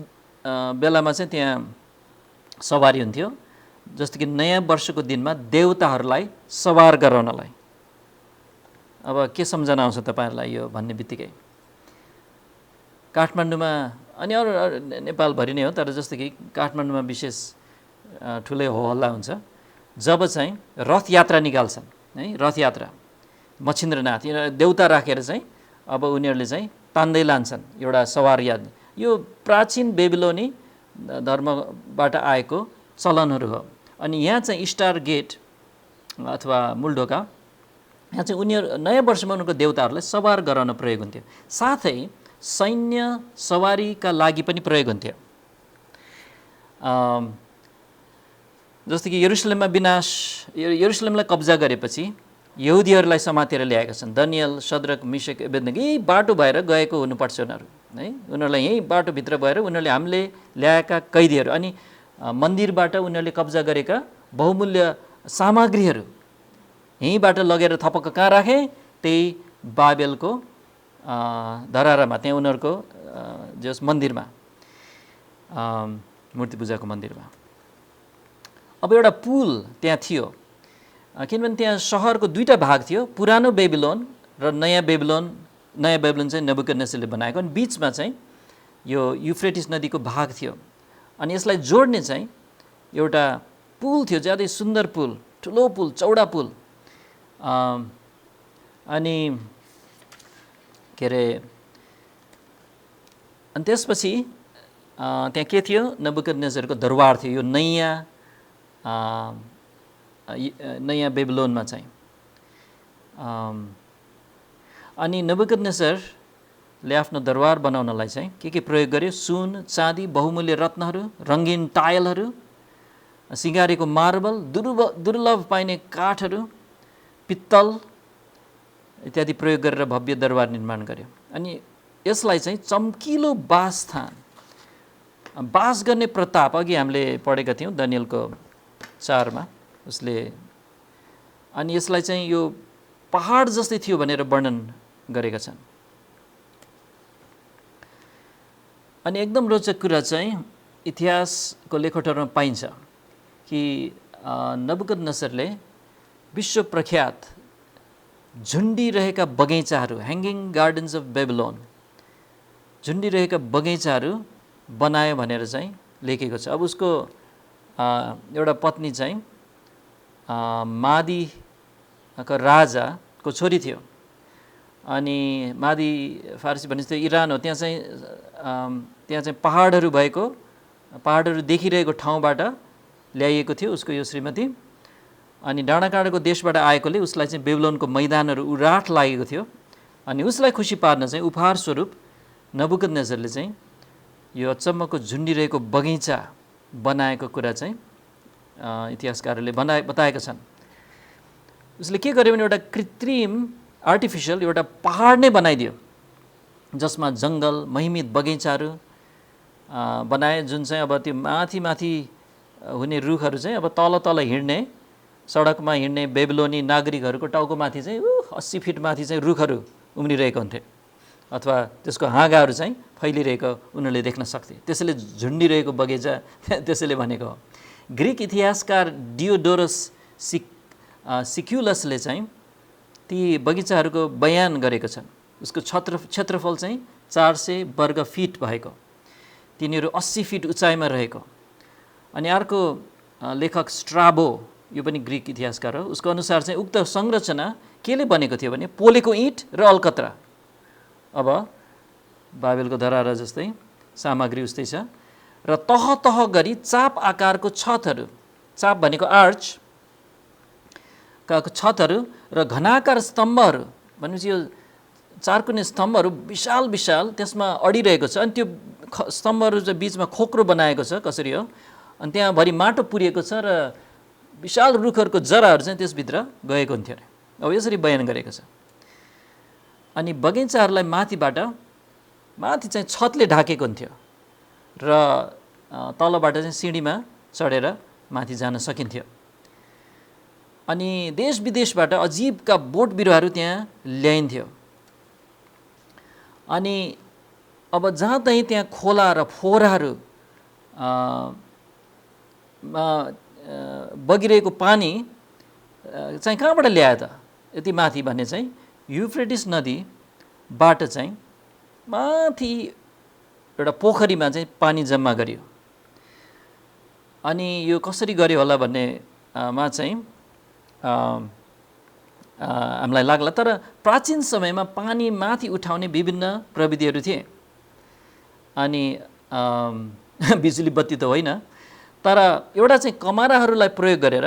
बेलामा चाहिँ त्यहाँ सवारी हुन्थ्यो, जस्तो कि नयाँ वर्षको दिनमा देवताहरूलाई सवार गराउनलाई। अब के सम्झना आउँछ तपाईँहरूलाई यो भन्ने बित्तिकै? काठमाडौँमा अनि अरू नेपालभरि नै हो, तर जस्तो कि काठमाडौँमा विशेष ठुलै होहल्ला हुन्छ जब चाहिँ रथ यात्रा निकाल्छन् है। रथ यात्रा मच्छिन्द्रनाथ देवता राखेर चाहिँ अब उनीहरूले चाहिँ तान्दै लान्छन् एउटा सवार याद। यो प्राचीन बेबिलोनी धर्मबाट आएको चलनहरू हो। अनि यहाँ चाहिँ स्टार गेट अथवा मूलढोका, यहाँ चाहिँ उनीहरू नयाँ वर्षमा उनीहरूको देवताहरूलाई सवार गराउन प्रयोग हुन्थ्यो, साथै सैन्य सवारीका लागि पनि प्रयोग हुन्थ्यो। जस्तो कि यरुसलेमलाई कब्जा गरेपछि यहुदीहरूलाई समातेर ल्याएका छन्। दनियल, शद्रक, मिशक, अबेदnego यही बाटो भएर गएको हुनुपर्छ उनीहरू, है। उनीहरूलाई यही बाटोभित्र भएर उनीहरूले हामीले ल्याएका कैदीहरू, अनि मन्दिरबाट उनीहरूले कब्जा गरेका बहुमूल्य सामग्रीहरू यहीँबाट लगेर थपक्क कहाँ राखे? त्यही बाबेलको धरारामा, त्यहाँ उनीहरूको जस मन्दिरमा, मूर्ति पूजाको मन्दिरमा। अब एउटा पुल त्यहाँ थियो, किनभने त्यहाँ सहरको दुईटा भाग थियो, पुरानो बेबिलोन र नयाँ बेबिलोन। नयाँ बेबिलोन चाहिँ नेबुकदनेस्सरले बनाएको, अनि बिचमा चाहिँ यो युफ्रेटिस नदीको भाग थियो। अनि यसलाई जोड्ने चाहिँ एउटा पुल थियो, ज्यादै सुन्दर पुल, ठुलो पुल, चौडा पुल। अनि के अरे, अनि त्यसपछि त्यहाँ के थियो? नेबुकदनेस्सरको दरबार थियो, यो नयाँ बेबिलोनमा चाहिँ। अनि नेबुकदनेस्सरले आफ्नो दरबार बनाउनलाई चाहिँ के प्रयोग गर्यो? सुन, चाँदी, बहुमूल्य रत्नहरू, रङ्गीन टाइलहरू, सिँगारेको मार्बल, दुर्लभ पाइने काठहरू, पित्तल इत्यादि प्रयोग गरेर भव्य दरबार निर्माण गर्यो। अनि यसलाई चाहिँ चम्किलो वासस्थान, वास गर्ने प्रताप, अघि हामीले पढेका थियौँ दनियलको 4 मा उसले, अनि यसलाई चाहिँ यो पहाड जस्तै थियो भनेर वर्णन गरेका छन्। अनि एकदम रोचक कुरा चाहिँ इतिहासको लेखोटहरूमा पाइन्छ कि नेबुकदनेस्सरले विश्व प्रख्यात झुन्डिरहेका बगैँचाहरू, ह्याङ्गिङ गार्डन्स अफ बेबिलोन, झुन्डिरहेका बगैँचाहरू बनायो भनेर चाहिँ लेखेको छ। अब उसको एउटा पत्नी चाहिँ मादीको राजाको छोरी थियो, अनि मादी फारसी भनेपछि त्यो इरान हो। त्यहाँ चाहिँ पहाडहरू भएको, पहाडहरू देखिरहेको ठाउँबाट ल्याइएको थियो उसको यो श्रीमती। अनि डाँडाकाँडाको देशबाट आएकोले उसलाई चाहिँ बेबिलोनको मैदानहरू उराठ लागेको थियो। अनि उसलाई खुसी पार्न चाहिँ उपहार स्वरूप नेबुकदनेस्सरले चाहिँ यो अचम्मको झुन्डिरहेको बगैँचा बनाएको कुरा चाहिँ इतिहासकारहरूले बताएका छन्। उसले के गर्यो भने एउटा कृत्रिम आर्टिफिसियल एउटा पहाड नै बनाइदियो, जसमा जङ्गल, महिमित बगैँचाहरू बनाए, जुन चाहिँ अब त्यो माथि माथि हुने रुखहरू चाहिँ अब तल तल हिँड्ने, सडकमा हिँड्ने बेबिलोनी नागरिकहरूको टाउकोमाथि चाहिँ 80 फिट माथि चाहिँ रुखहरू उम्रिरहेको हुन्थे, अथवा त्यसको हाँगाहरू चाहिँ फैलिरहेको उनीहरूले देख्न सक्थे। त्यसैले झुन्डिरहेको बगैँचा त्यसैले भनेको हो। ग्रिक इतिहासकार डियोडोरस सिक्युलसले चाहिँ ती बगैँचाहरूको बयान गरेको छन्। उसको क्षेत्रफल चाहिँ 400 वर्ग फिट भएको, तिनीहरू 80 फिट उचाइमा रहेको। अनि अर्को लेखक स्ट्राबो, यो पनि ग्रिक इतिहासकार हो, उसको अनुसार चाहिँ उक्त संरचना केले बनेको थियो भने पोलेको इँट र अलकत्रा। अब बाबेलको धरारा जस्तै सामग्री उस्तै छ, र तह तह गरी चाप आकारको छतहरू, चाप भनेको आर्च का छतहरू र घनाकार स्तम्भहरू, भनेपछि यो चारकुने स्तम्भहरू विशाल विशाल त्यसमा अडिरहेको छ। अनि त्यो स्तम्भहरू चाहिँ बिचमा खोक्रो बनाएको छ कसरी हो, अनि त्यहाँभरि माटो पुरिएको छ र विशाल रुखहरूको जराहरू चाहिँ त्यसभित्र गएको हुन्थ्यो अरे। अब यसरी बयान गरेको छ। अनि बगैँचाहरूलाई माथि चाहिँ छतले ढाकेको हुन्थ्यो र तलबाट चाहिँ सिँढीमा चढेर माथि जान सकिन्थ्यो। अनि देश विदेशबाट अजीबका बोट बिरुवाहरू त्यहाँ ल्याइन्थ्यो। अनि अब जहाँ तहीँ त्यहाँ खोला र फोहराहरू बगिरहेको पानी चाहिँ कहाँबाट ल्यायो त यति माथि भन्ने चाहिँ युफ्रेटिस नदीबाट चाहिँ माथि एउटा पोखरीमा चाहिँ पानी जम्मा गरियो। अनि यो कसरी गर्यो होला भन्ने मा चाहिँ हामीलाई लाग्ला, तर प्राचीन समयमा पानी माथि उठाउने विभिन्न प्रविधिहरू थिए। अनि बिजुली बत्ती त होइन, तर एउटा चाहिँ कमाराहरूलाई प्रयोग गरेर,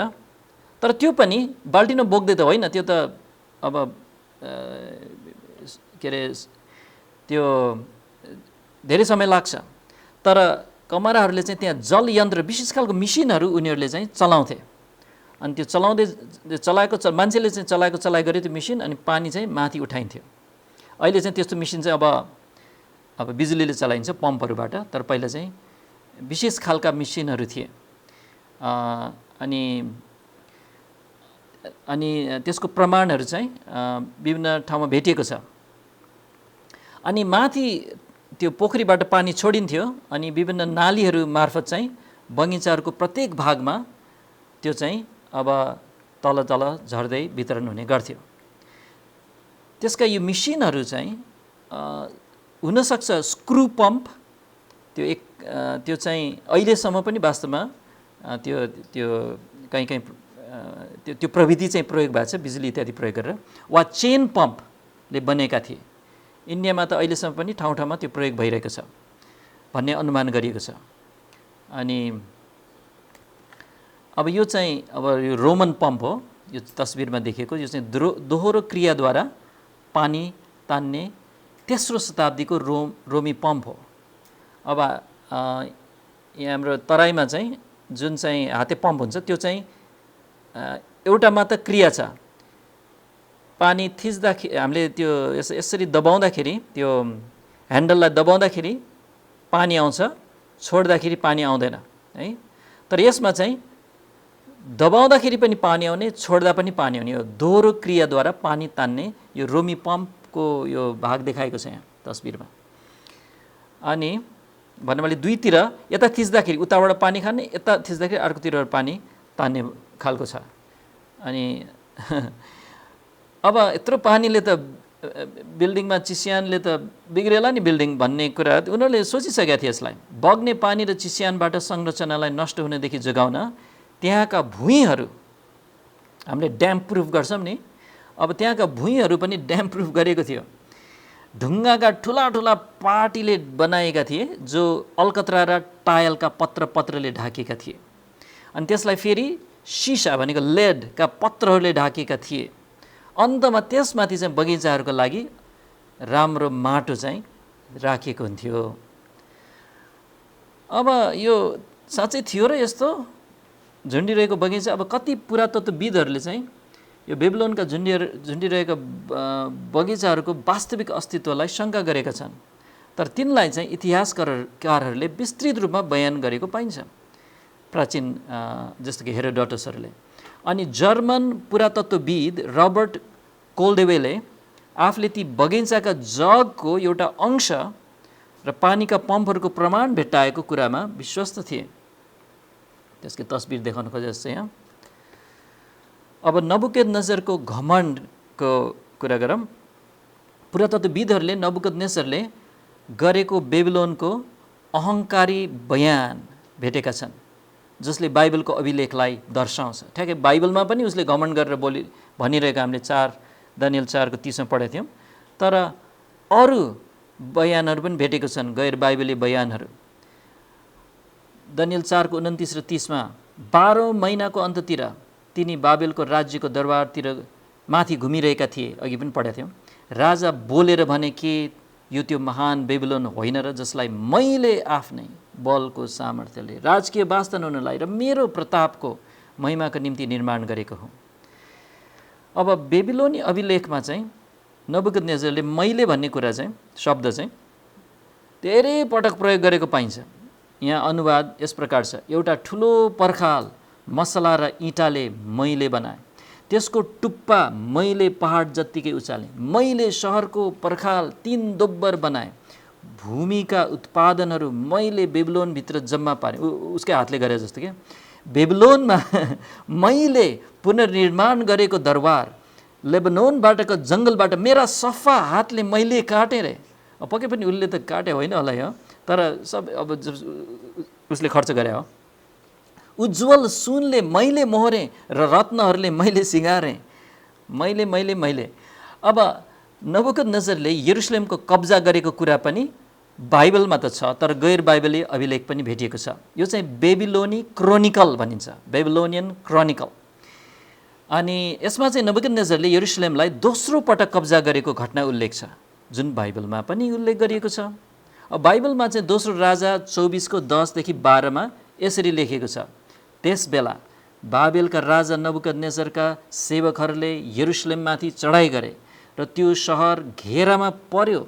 तर त्यो पनि बाल्टिनमा बोक्दै त होइन, त्यो त अब के अरे त्यो धेरै समय लाग्छ। तर कमाराहरूले चाहिँ त्यहाँ जलयन्त्र विशेष खालको मिसिनहरू उनीहरूले चाहिँ चलाउँथे। अनि त्यो मान्छेले चाहिँ चलाइ गरे त्यो मिसिन, अनि पानी चाहिँ माथि उठाइन्थ्यो। अहिले चाहिँ त्यस्तो मिसिन चाहिँ अब बिजुलीले चलाइन्छ पम्पहरूबाट, तर पहिला चाहिँ विशेष खालका मिसिनहरू थिए। अनि त्यसको प्रमाणहरू चाहिँ विभिन्न ठाउँमा भेटिएको छ। अनि माथि त्यो पोखरीबाट पानी छोडिन्थ्यो, अनि विभिन्न नालीहरू मार्फत चाहिँ बगैँचाहरूको प्रत्येक भागमा त्यो चाहिँ अब तल तल झर्दै वितरण हुने गर्थ्यो। त्यसका यो मिसिनहरू चाहिँ हुनसक्छ स्क्रु पम्प, त्यो चाहिँ अहिलेसम्म पनि वास्तवमा त्यो कहीँ त्यो प्रविधि चाहिँ प्रयोग भएको छ, बिजुली इत्यादि प्रयोग गरेर, वा चेन पम्पले बनेका थिए। इन्डियामा त अहिलेसम्म पनि ठाउँ ठाउँमा त्यो प्रयोग भइरहेको छ भन्ने अनुमान गरिएको छ। अनि अब यो रोमन पम्प हो, यो तस्बिरमा देखिएको। यो चाहिँ दोहोरो क्रियाद्वारा पानी तान्ने तेस्रो शताब्दीको रोमी पम्प हो। अब यहाँ हाम्रो तराईमा चाहिँ जुन चाहिँ हाते पम्प हुन्छ, त्यो चाहिँ एउटा मात्र क्रिया छ। पानी थिच्दाखेरि हामीले त्यो यसरी दबाउँदाखेरि, त्यो ह्यान्डललाई दबाउँदाखेरि पानी आउँछ, छोड्दाखेरि पानी आउँदैन है। तर यसमा चाहिँ दबाउँदाखेरि पनि पानी आउने, छोड्दा पनि पानी आउने, यो दोहोरो क्रियाद्वारा पानी तान्ने यो रोमी पम्पको यो भाग देखाएको छ यहाँ तस्बिरमा। अनि भन्नाले दुईतिर यता थिच्दाखेरि उताबाट पानी खाने, यता थिच्दाखेरि अर्कोतिरबाट पानी तान्ने खालको छ। अनि अब यत्रो पानीले त बिल्डिङमा चिस्यानले त बिग्रेला नि बिल्डिङ भन्ने कुरा उनीहरूले सोचिसकेका थिए। यसलाई बग्ने पानी र चिस्यानबाट संरचनालाई नष्ट हुनेदेखि जोगाउन त्यहाँका भुइँहरू हामीले ड्याम प्रुफ गर्छौँ नि, अब त्यहाँका भुइँहरू पनि ड्याम प्रुफ गरेको थियो। ढुङ्गाका ठुला ठुला पाटीले बनाएका थिए, जो अलकत्रा र टायलका पत्रले ढाकेका थिए। अनि त्यसलाई फेरि सिसा भनेको लेडका पत्रहरूले ढाकेका थिए। अन्तमा त्यसमाथि चाहिँ बगैँचाहरूको लागि राम्रो माटो चाहिँ राखिएको हुन्थ्यो। अब यो साँच्चै थियो र यस्तो झुन्डिरहेको बगैँचा? अब कति पुरातत्त्वविदहरूले चाहिँ यो बेबिलोनका झुन्डिरहेका बगैँचाहरूको वास्तविक अस्तित्वलाई शङ्का गरेका छन्, तर तिनलाई चाहिँ इतिहासकारहरूले विस्तृत रूपमा बयान गरेको पाइन्छ, प्राचीन जस्तो कि हेरोडोटसहरूले। अनि जर्मन पुरातत्त्वविद रबर्ट कोल्डेवेले आफूले ती बगैँचाका जगको एउटा अंश र पानीका पम्पहरूको प्रमाण भेट्टाएको कुरामा विश्वस्त थिए। त्यसको तस्बिर देखाउन खोजे जस्तो यहाँ। अब नबुकदनेस्सरको घमण्डको कुरा गरौँ। पुरातत्त्वविदहरूले नबुकदनेस्सरले गरेको बेबिलोनको अहङ्कारी बयान भेटेका छन्, जसले बाइबलको अभिलेखलाई दर्शाउँछ। ठ्याक्कै बाइबलमा पनि उसले घमण्ड गरेर भनिरहेको हामीले दानियल 4 को 30 पढेको थियौँ। तर अरू बयानहरू पनि भेटेको छन्, गैर बाइबली बयानहरू। दानियल 4 को 29 र 30 मा 12औं महिनाको अन्ततिर तिनी बाबेलको राज्यको दरबारतिर माथि घुमिरहेका थिए, अघि पनि पढेका थियौँ। राजा बोलेर भने के यो त्यो महान बेबिलोन होइन र जसलाई मैले आफ्नै बलको सामर्थ्यले राजकीय वासस्थान हुनलाई र मेरो प्रतापको महिमाको निम्ति निर्माण गरेको हुँ। अब बेबिलोनी अभिलेखमा चाहिँ नबुकदनेस्सरले मैले भन्ने कुरा चाहिँ शब्द चाहिँ धेरै पटक प्रयोग गरेको पाइन्छ। यहाँ अनुवाद यस प्रकार छ: एउटा ठुलो पर्खाल मसला र इँटाले मैले बनाए, त्यसको टुप्पा मैले पहाड जत्तिकै उचाले, मैले सहरको पर्खाल 3 दोब्बर बनाए, भूमिका उत्पादनहरू मैले बेबिलोनभित्र जम्मा पारेँ। उसकै हातले गरे जस्तो क्या। बेबिलोनमा मैले पुनर्निर्माण गरेको दरबार, लेबनोनबाटको जङ्गलबाट मेरा सफा हातले मैले काटेँ रे। पक्कै पनि उसले त काटे होइन होला यो, तर सब अब उसले खर्च गरे हो। उज्जवल सुनले मैले मोहरेँ र रत्नहरूले मैले सिँगारेँ, मैले। अब नबुकदनेस्सरले यरुशलेमको कब्जा गरेको कुरा पनि बाइबलमा त छ, तर गैर बाइबली अभिलेख पनि भेटिएको छ। यो चाहिँ बेबिलोनी क्रोनिकल भनिन्छ, बेबिलोनियन क्रोनिकल। अनि यसमा चाहिँ नबुकदनेस्जरले यरुशलेमलाई दोस्रो पटक कब्जा गरेको घटना उल्लेख छ, जुन बाइबलमा पनि उल्लेख गरिएको छ। अब बाइबलमा चाहिँ दोस्रो राजा 24 को 10 देखि 12 मा यसरी लेखेको छ, त्यसबेला बाबेलका राजा नबुकदनेस्जरका सेवकहरूले यरुशलेममाथि चढाइ गरे र त्यो सहर घेरामा पर्यो।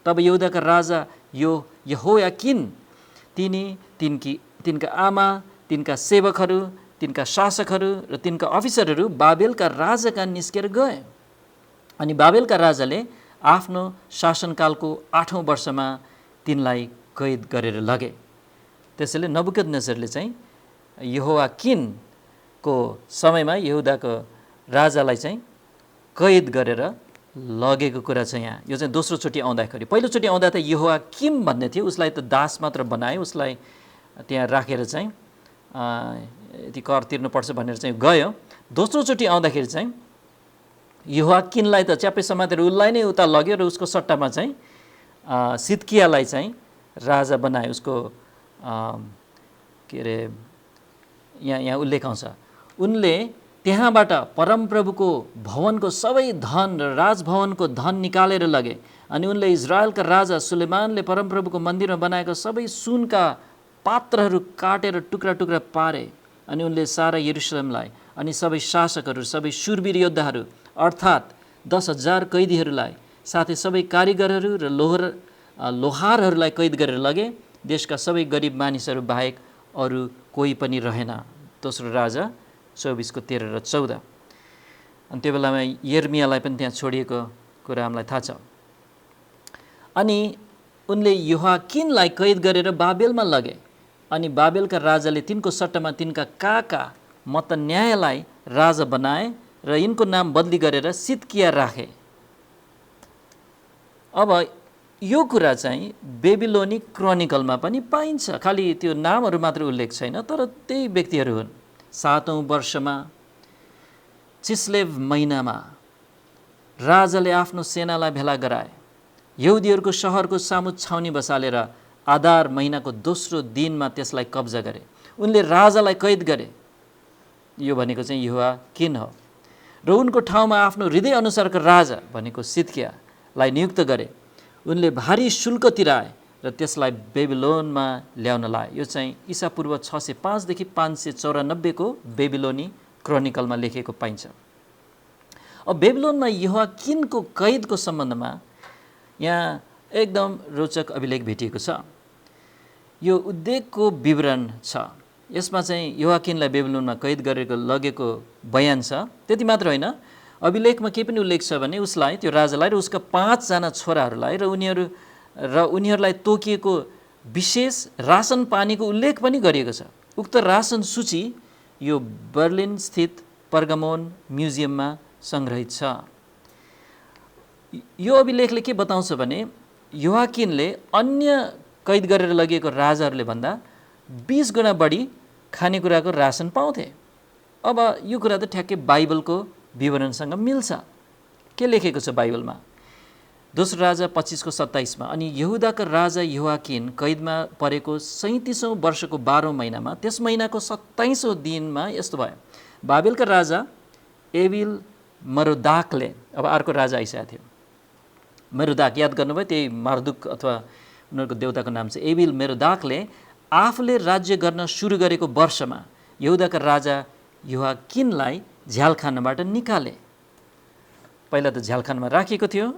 तब यहुदाका राजा यहोयाकिन, तिनका आमा, तिनका सेवकहरू, तिनका शासकहरू र तिनका अफिसरहरू बाबेलका राजाका निस्केर गए। अनि बाबेलका राजाले आफ्नो शासनकालको 8औं वर्षमा तिनलाई कैद गरेर लगे। त्यसैले नबुकदनेस्जरले चाहिँ यहोयाकिनको समयमा यहुदाको राजालाई चाहिँ कैद गरेर लगेको कुरा छ यहाँ। यो चाहिँ दोस्रो चोटि आउँदाखेरि, पहिलोचोटि आउँदा त यहोयाकिम भन्ने थियो, उसलाई त दास मात्र बनायो, उसलाई त्यहाँ राखेर चाहिँ यति कर तिर्नुपर्छ भनेर चाहिँ गयो। दोस्रोचोटि आउँदाखेरि चाहिँ यहोयाकिनलाई त च्याप्पै समातेर उसलाई नै उता लग्यो र उसको सट्टामा चाहिँ सिद्कियालाई चाहिँ राजा बनायो। उसको के अरे यहाँ उल्लेख आउँछ, उनले त्यहाँबाट परमप्रभुको भवनको सबै धन र राजभवनको धन निकालेर लगे। अनि उनले इजरायलका राजा सुलेमानले परमप्रभुको मन्दिरमा बनाएका सबै सुनका पात्रहरू काटेर टुक्रा टुक्रा पारे। अनि उनले सारा यरुशलेमलाई अनि सबै शासकहरू, सबै शूरवीर योद्धाहरू अर्थात् 10,000 कैदीहरूलाई, साथै सबै कारिगरहरू र लोहारहरूलाई कैद गरेर लगे। देशका सबै गरिब मानिसहरू बाहेक अरू कोही पनि रहेन। दोस्रो राजा 24 को 13 र 14। अनि त्यो बेलामा यर्मियालाई पनि त्यहाँ छोडिएको कुरा हामीलाई थाहा छ। अनि उनले यहोयाकिनलाई कैद गरेर बाबेलमा लगे। अनि बाबेलका राजाले तिनको सट्टामा तिनका काका मत्तन्यायलाई राजा बनाए र यिनको नाम बदली गरेर सिद्किया राखे। अब यो कुरा चाहिँ बेबिलोनी क्रोनिकलमा पनि पाइन्छ, खालि त्यो नामहरू मात्र उल्लेख छैन, तर त्यही व्यक्तिहरू हुन्। 7औं वर्षमा चिस्लेव महिनामा राजाले आफ्नो सेनालाई भेला गराए, यहुदीहरूको सहरको सामुद छाउनी बसालेर आधार महिनाको दोस्रो दिनमा त्यसलाई कब्जा गरे। उनले राजालाई कैद गरे, यो भनेको चाहिँ यहोयाकिन हो, र उनको ठाउँमा आफ्नो हृदय अनुसारको राजा भनेको सिद्कियालाई नियुक्त गरे। उनले भारी शुल्क तिराए र त्यसलाई बेबिलोनमा ल्याउन लाए। यो चाहिँ ईसा पूर्व 605 देखि 594 को बेबिलोनी क्रोनिकलमा लेखेको पाइन्छ। अब बेबिलोनमा यहोयाकिनको कैदको सम्बन्धमा यहाँ एकदम रोचक अभिलेख भेटिएको छ। यो उद्वेगको विवरण छ। यसमा चाहिँ यहोयाकिनलाई बेबिलोनमा कैद गरेको लगेको बयान छ। त्यति मात्र होइन, अभिलेखमा के पनि उल्लेख छ भने उसलाई, त्यो राजालाई र उसका 5 जना छोराहरूलाई र उनीहरूलाई तोकिएको विशेष रासन पानीको उल्लेख पनि गरिएको छ। उक्त रासन सूची यो बर्लिन स्थित पर्गामोन म्युजियममा सङ्ग्रहित छ। यो अभिलेखले के बताउँछ भने यहोयाकिनले अन्य कैद गरेर लगिएको राजाहरूले भन्दा 20 गुणा बढी खानेकुराको रासन पाउँथे। अब यो कुरा त ठ्याक्कै बाइबलको विवरणसँग मिल्छ। के लेखेको छ बाइबलमा? दोस्रो राजा 25 को 27 मा, अनि यहुदाका राजा यहोयाकिन कैदमा परेको 37औं वर्षको 12औं महिनामा त्यस महिनाको 27औं दिनमा यस्तो भयो, बाबेलका राजा एविल मरोदाकले, अब अर्को राजा आइसकेको थियो, मेरोदाक याद गर्नुभयो, त्यही मार्दुक अथवा उनीहरूको देवताको नाम चाहिँ एविल मेरोदाकले आफूले राज्य गर्न सुरु गरेको वर्षमा यहुदाका राजा यहोयाकिनलाई झ्यालखानाबाट निकाले। पहिला त झ्यालखानामा राखिएको थियो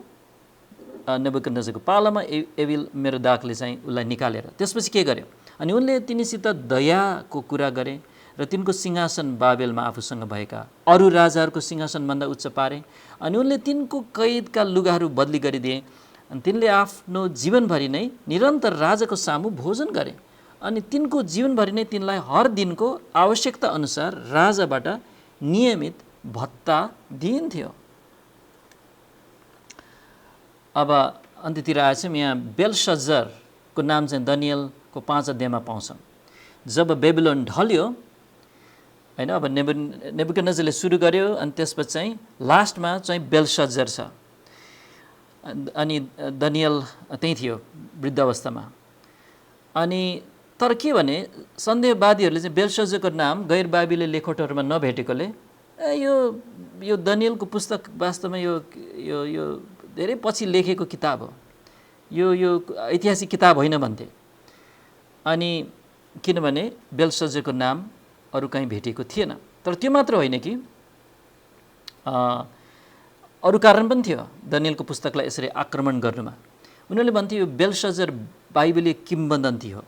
नेबुकदनेस्जरको पालामा, एविल मेरोदाकले चाहिँ उसलाई निकालेर त्यसपछि के गर्यो? अनि उनले तिनीसित दयाको कुरा गरे र तिनको सिंहासन बाबेलमा आफूसँग भएका अरू राजाहरूको सिंहासनभन्दा उच्च पारे। अनि उनले तिनको कैदका लुगाहरू बदली गरिदिए। अनि तिनले आफ्नो जीवनभरि नै निरन्तर राजाको सामु भोजन गरे। अनि तिनको जीवनभरि नै तिनलाई हर दिनको आवश्यकता अनुसार राजाबाट नियमित भत्ता दिइन्थ्यो। अब अन्त्यतिर आएछौँ। यहाँ बेलशज्जरको नाम चाहिँ दानियलको 5 अध्यायमा पाउँछौँ। जब बेबिलोन ढल्यो हैन, अब नेबुकदनेस्जरले सुरु गर्यो, अनि त्यसपछि चाहिँ लास्टमा चाहिँ बेलशज्जर छ। अनि दानियल त्यहीँ थियो वृद्ध अवस्थामा। अनि तर के भने सन्देहवादीहरूले चाहिँ बेलशज्जरको नाम गैर बाइबली लेखोटहरूमा नभेटेकोले यो दानियलको पुस्तक वास्तवमा यो यो यो धेरै पछि लेखेको किताब हो, यो ऐतिहासिक किताब होइन भन्थे। अनि किनभने बेलशज्जरको नाम अरू कहीँ भेटिएको थिएन। तर त्यो मात्र होइन कि अरू कारण पनि थियो दानियलको पुस्तकलाई यसरी आक्रमण गर्नुमा। उनीहरूले भन्थ्यो यो बेलशज्जर बाइबलीय किम्वदन्ती हो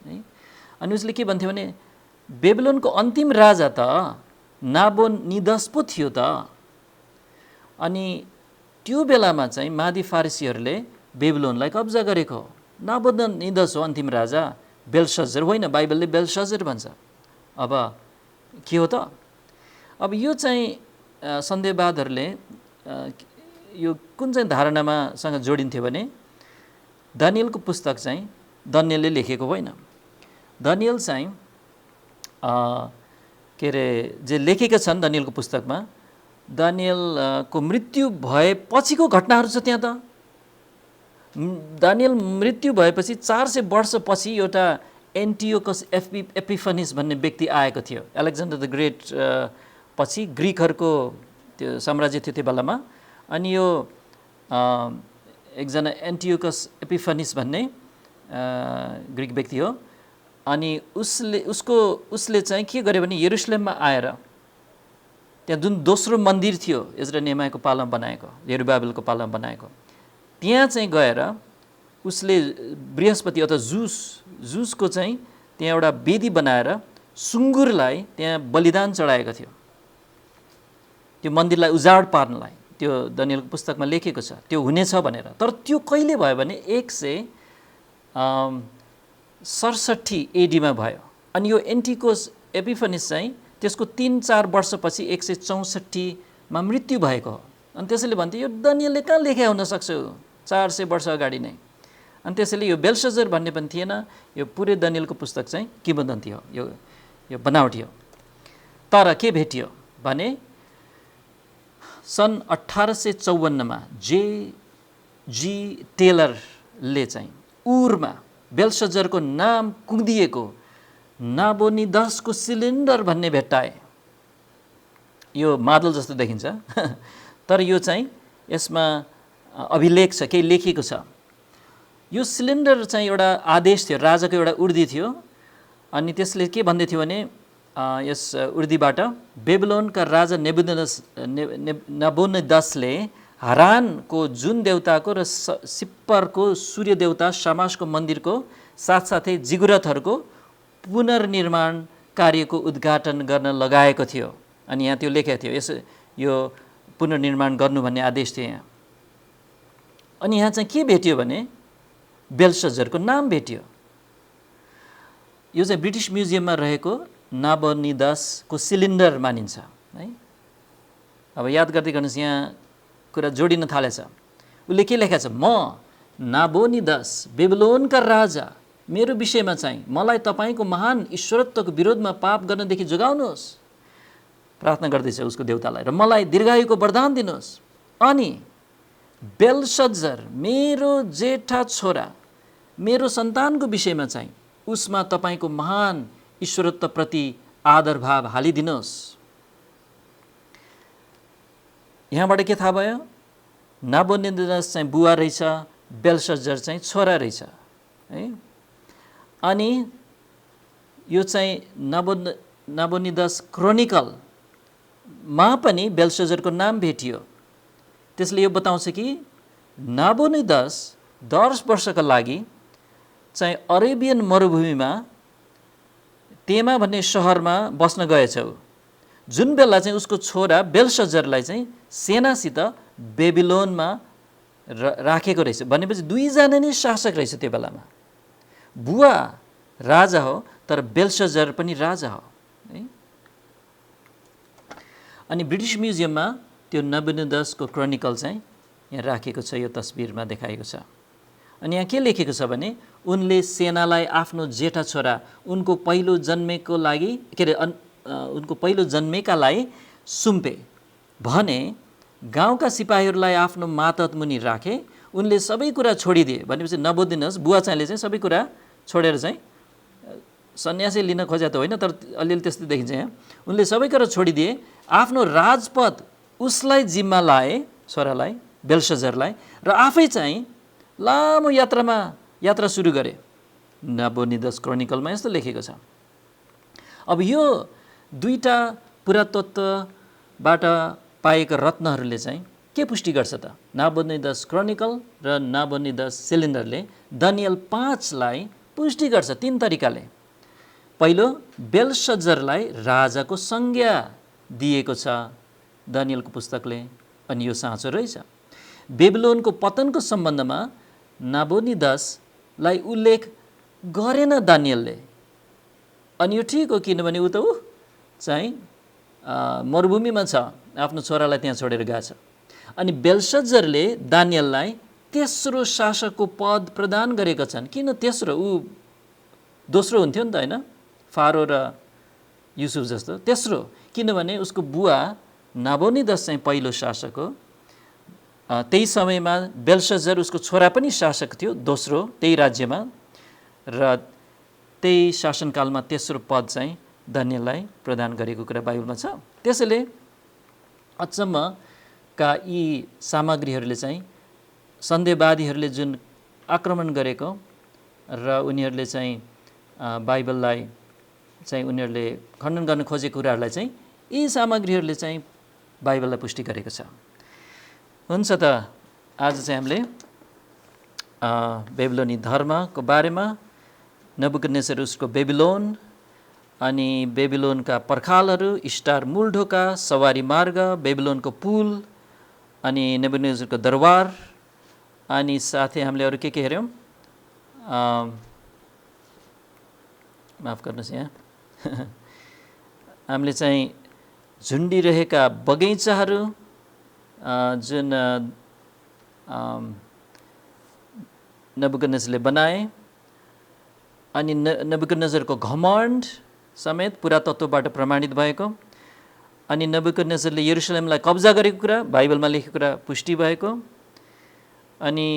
है। अनि उसले के भन्थ्यो भने बेबिलोनको अन्तिम राजा त नाबोनिदस पो थियो त। अनि त्यो बेलामा चाहिँ मादी फारिसीहरूले बेबिलोनलाई कब्जा गरेको हो। नाबोनिदस हो अन्तिम राजा, बेलशज्जर होइन। बाइबलले बेलशज्जर भन्छ। अब के हो त? अब यो चाहिँ सन्देहवादहरूले यो कुन चाहिँ धारणामा सँग जोडिन्थ्यो भने दानियलको पुस्तक चाहिँ दानियलले लेखेको होइन। दानियल चाहिँ के अरे जे लेखेका छन् दानियलको पुस्तकमा, दानियलको मृत्यु भएपछिको घटनाहरू छ त्यहाँ त। दानियल मृत्यु भएपछि 400 वर्षपछि एउटा एन्टियोकस एपिफनिस भन्ने व्यक्ति आएको थियो। अलेक्जेन्डर द ग्रेट पछि ग्रिकहरूको त्यो साम्राज्य थियो त्यो बेलामा। अनि यो एकजना एन्टियोकस एपिफनिस भन्ने ग्रिक व्यक्ति हो। अनि उसले चाहिँ के गर्यो भने यरुसलेममा आएर त्यहाँ जुन दोस्रो मन्दिर थियो एज्रा नेहमायाको पालामा बनाएको, यरुबाबेलको पालामा बनाएको, त्यहाँ चाहिँ गएर उसले बृहस्पति अथवा जुसको चाहिँ त्यहाँ एउटा वेदी बनाएर सुँगुरलाई त्यहाँ बलिदान चढाएको थियो त्यो मन्दिरलाई उजाड पार्नलाई। त्यो दानियलको पुस्तकमा लेखेको छ त्यो हुनेछ भनेर। तर त्यो कहिले भयो भने 167 एडीमा भयो। अनि यो एन्टिकोस एपिफनिस चाहिँ त्यसको 3-4 वर्षपछि 164मा मृत्यु भएको हो। अनि त्यसैले भन्थे यो दानियलले कहाँ लेखे हुन सक्छ 400 वर्ष अगाडि नै। अनि त्यसैले यो बेलशज्जर भन्ने पनि थिएन। यो पुरै दानियलको पुस्तक चाहिँ किंवदन्ती हो, यो बनावटी हो। तर के भेटियो भने सन् 1854मा जे.जी. टेलरले चाहिँ उरमा बेलशज्जरको नाम कुँदिएको नाबोनिदसको सिलिन्डर भन्ने भेट्टाए। यो मादल जस्तो देखिन्छ तर यो चाहिँ यसमा अभिलेख छ, केही लेखिएको छ। यो सिलिन्डर चाहिँ एउटा आदेश थियो, राजाको एउटा उर्दी थियो। अनि त्यसले के भन्दै थियो भने यस उर्दीबाट बेबिलोनका राजा नबोनिदसले हारानको जुन देवताको र सिप्परको सूर्य देवता शमासको मन्दिरको साथसाथै जिगुरतहरूको पुनर्निर्माण कार्यको उद्घाटन गर्न लगाएको थियो। अनि यहाँ त्यो लेखेको थियो यो पुनर्निर्माण गर्नु भन्ने आदेश थियो यहाँ। अनि यहाँ चाहिँ के भेटियो भने बेलशज्जरको नाम भेटियो। यो चाहिँ ब्रिटिस म्युजियममा रहेको नाबोनिदसको सिलिन्डर मानिन्छ है। अब याद गर्दै गर्नुहोस्, यहाँ कुरा जोडिन थालेछ। उसले के लेखेको छ, म नाबोनिदस बेबिलोनका राजा, मेरो विषयमा चाहिँ मलाई तपाईँको महान ईश्वरत्वको विरोधमा पाप गर्नदेखि जोगाउनुहोस्। प्रार्थना गर्दैछ उसको देवतालाई, र मलाई दीर्घायुको वरदान दिनुहोस्। अनि बेलशज्जर मेरो जेठा छोरा, मेरो सन्तानको विषयमा चाहिँ उसमा तपाईँको महान ईश्वरत्वप्रति आदर भाव हालिदिनुहोस्। यहाँबाट के थाहा भयो? नाबोनिदस चाहिँ बुवा रहेछ, बेलशज्जर चाहिँ छोरा रहेछ है। अनि यो चाहिँ नाबोनिदस क्रोनिकलमा पनि बेलशज्जरको नाम भेटियो। त्यसले यो बताउँछ कि नाबोनिदस 10 वर्षका लागि चाहिँ अरेबियन मरुभूमिमा तेमा भन्ने सहरमा बस्न गएछ। जुन बेला चाहिँ उसको छोरा बेलशज्जरलाई चाहिँ सेनासित बेबिलोनमा राखेको रहेछ। भनेपछि दुईजना नै शासक रहेछ त्यो बेलामा। बुवा राजा हो तर बेलशज्जर पनि राजा हो है। अनि ब्रिटिस म्युजियममा त्यो नाबोनिदसको क्रोनिकल चाहिँ यहाँ राखेको छ, यो तस्बिरमा देखाएको छ। अनि यहाँ के लेखेको छ भने उनले सेनालाई आफ्नो जेठा छोरा उनको पहिलो जन्मेको लागि उनको पहिलो जन्मेकालाई सुम्पे भने गाउँका सिपाहीहरूलाई आफ्नो मातहत मुनि राखे। उनले सबै कुरा छोडिदिए भनेपछि नबुझिदिनुहोस्, बुवा चाहिँले चाहिँ सबै कुरा छोडेर चाहिँ सन्यासी लिन खोजे त होइन, तर अलिअलि त्यस्तै देखिन्छ यहाँ। उनले सबै कुरा छोडिदिए, आफ्नो राजपद उसलाई जिम्मा लाए, छोरालाई बेलशजरलाई, र आफै चाहिँ लामो यात्रा सुरु गरे। नबुकदनेस्सर क्रोनिकलमा यस्तो लेखेको छ। अब यो दुईटा पुरातत्वबाट पाएका रत्नहरूले चाहिँ के पुष्टि गर्छ त? नबुकदनेस्सर क्रोनिकल र नबुकदनेस्सर सिलिन्डरले दानियल 5लाई पुष्टि गर्छ 3 तरिकाले। पहिलो, बेलशजरलाई राजाको संज्ञा दिएको छ दानियलको पुस्तकले, अनि यो साँचो रहेछ। बेबिलोनको पतनको सम्बन्धमा नबुकदनेस्सरलाई उल्लेख गरेन दानियलले, अनि यो ठिक हो, किनभने ऊ त चाहिँ मरुभूमिमा छ, आफ्नो छोरालाई त्यहाँ छोडेर गएछ। अनि बेलशजरले दानियललाई तेस्रो शासकको पद प्रदान गरेका छन्। किन तेस्रो? ऊ दोस्रो हुन्थ्यो नि त होइन, फारो र युसुफ जस्तो। तेस्रो किनभने उसको बुवा नबुकदनेस्सर चाहिँ पहिलो शासक हो। त्यही समयमा बेलशजर उसको छोरा पनि शासक थियो, दोस्रो त्यही राज्यमा, र त्यही शासनकालमा तेस्रो पद चाहिँ दानियललाई प्रदान गरेको कुरा बाइबलमा छ। त्यसैले अचम्मका यी सामग्रीहरूले चाहिँ सन्देहवादीहरूले जुन आक्रमण गरेको र उनीहरूले चाहिँ बाइबललाई चाहिँ उनीहरूले खण्डन गर्न खोजेको कुराहरूलाई चाहिँ यी सामग्रीहरूले चाहिँ बाइबललाई पुष्टि गरेको छ। हुन्छ त आज चाहिँ हामीले बेबिलोनी धर्मको बारेमा, नबुकदनेस्सर उसको बेबिलोन, अनि बेबिलोनका पर्खालहरू, स्टार मूल ढोका, सवारी मार्ग, बेबिलोनको पुल, अनि नबुकदनेस्सरको दरबार, अनि साथै हामीले अरू के हेऱ्यौँ? माफ गर्नुहोस्, यहाँ हामीले चाहिँ झुन्डिरहेका बगैँचाहरू जुन नबुकदनेस्सरले बनाए, अनि नबुकदनेस्सरको घमण्ड समेत पुरातत्वबाट प्रमाणित भएको, अनि नबुकदनेस्सरले यरुशलेमलाई कब्जा गरेको कुरा बाइबलमा लेखेको कुरा पुष्टि भएको, अनि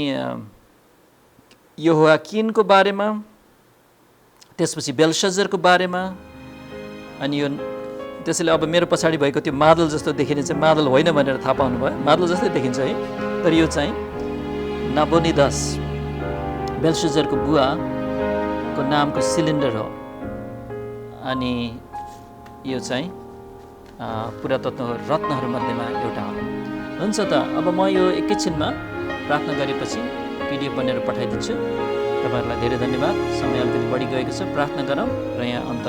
यहोयाकिनको बारेमा, त्यसपछि बेलशजरको बारेमा, अनि यो त्यसैले अब मेरो पछाडि भएको त्यो मादल जस्तो देखिने चाहिँ मादल होइन भनेर थाहा पाउनुभयो। मादल जस्तै देखिन्छ है, तर यो चाहिँ नबुकदनेस्सर बेलशजरको बुवाको नामको सिलिन्डर हो, अनि यो चाहिँ पुरातत्व रत्नहरूमध्येमा एउटा हो। हुन्छ त अब म यो एकैछिनमा प्रार्थना गरेपछि पिडिएफ बनेर पठाइदिन्छु। तपाईँहरूलाई धेरै धन्यवाद। समय अलिकति बढी गएको छ, प्रार्थना गरौँ र यहाँ अन्त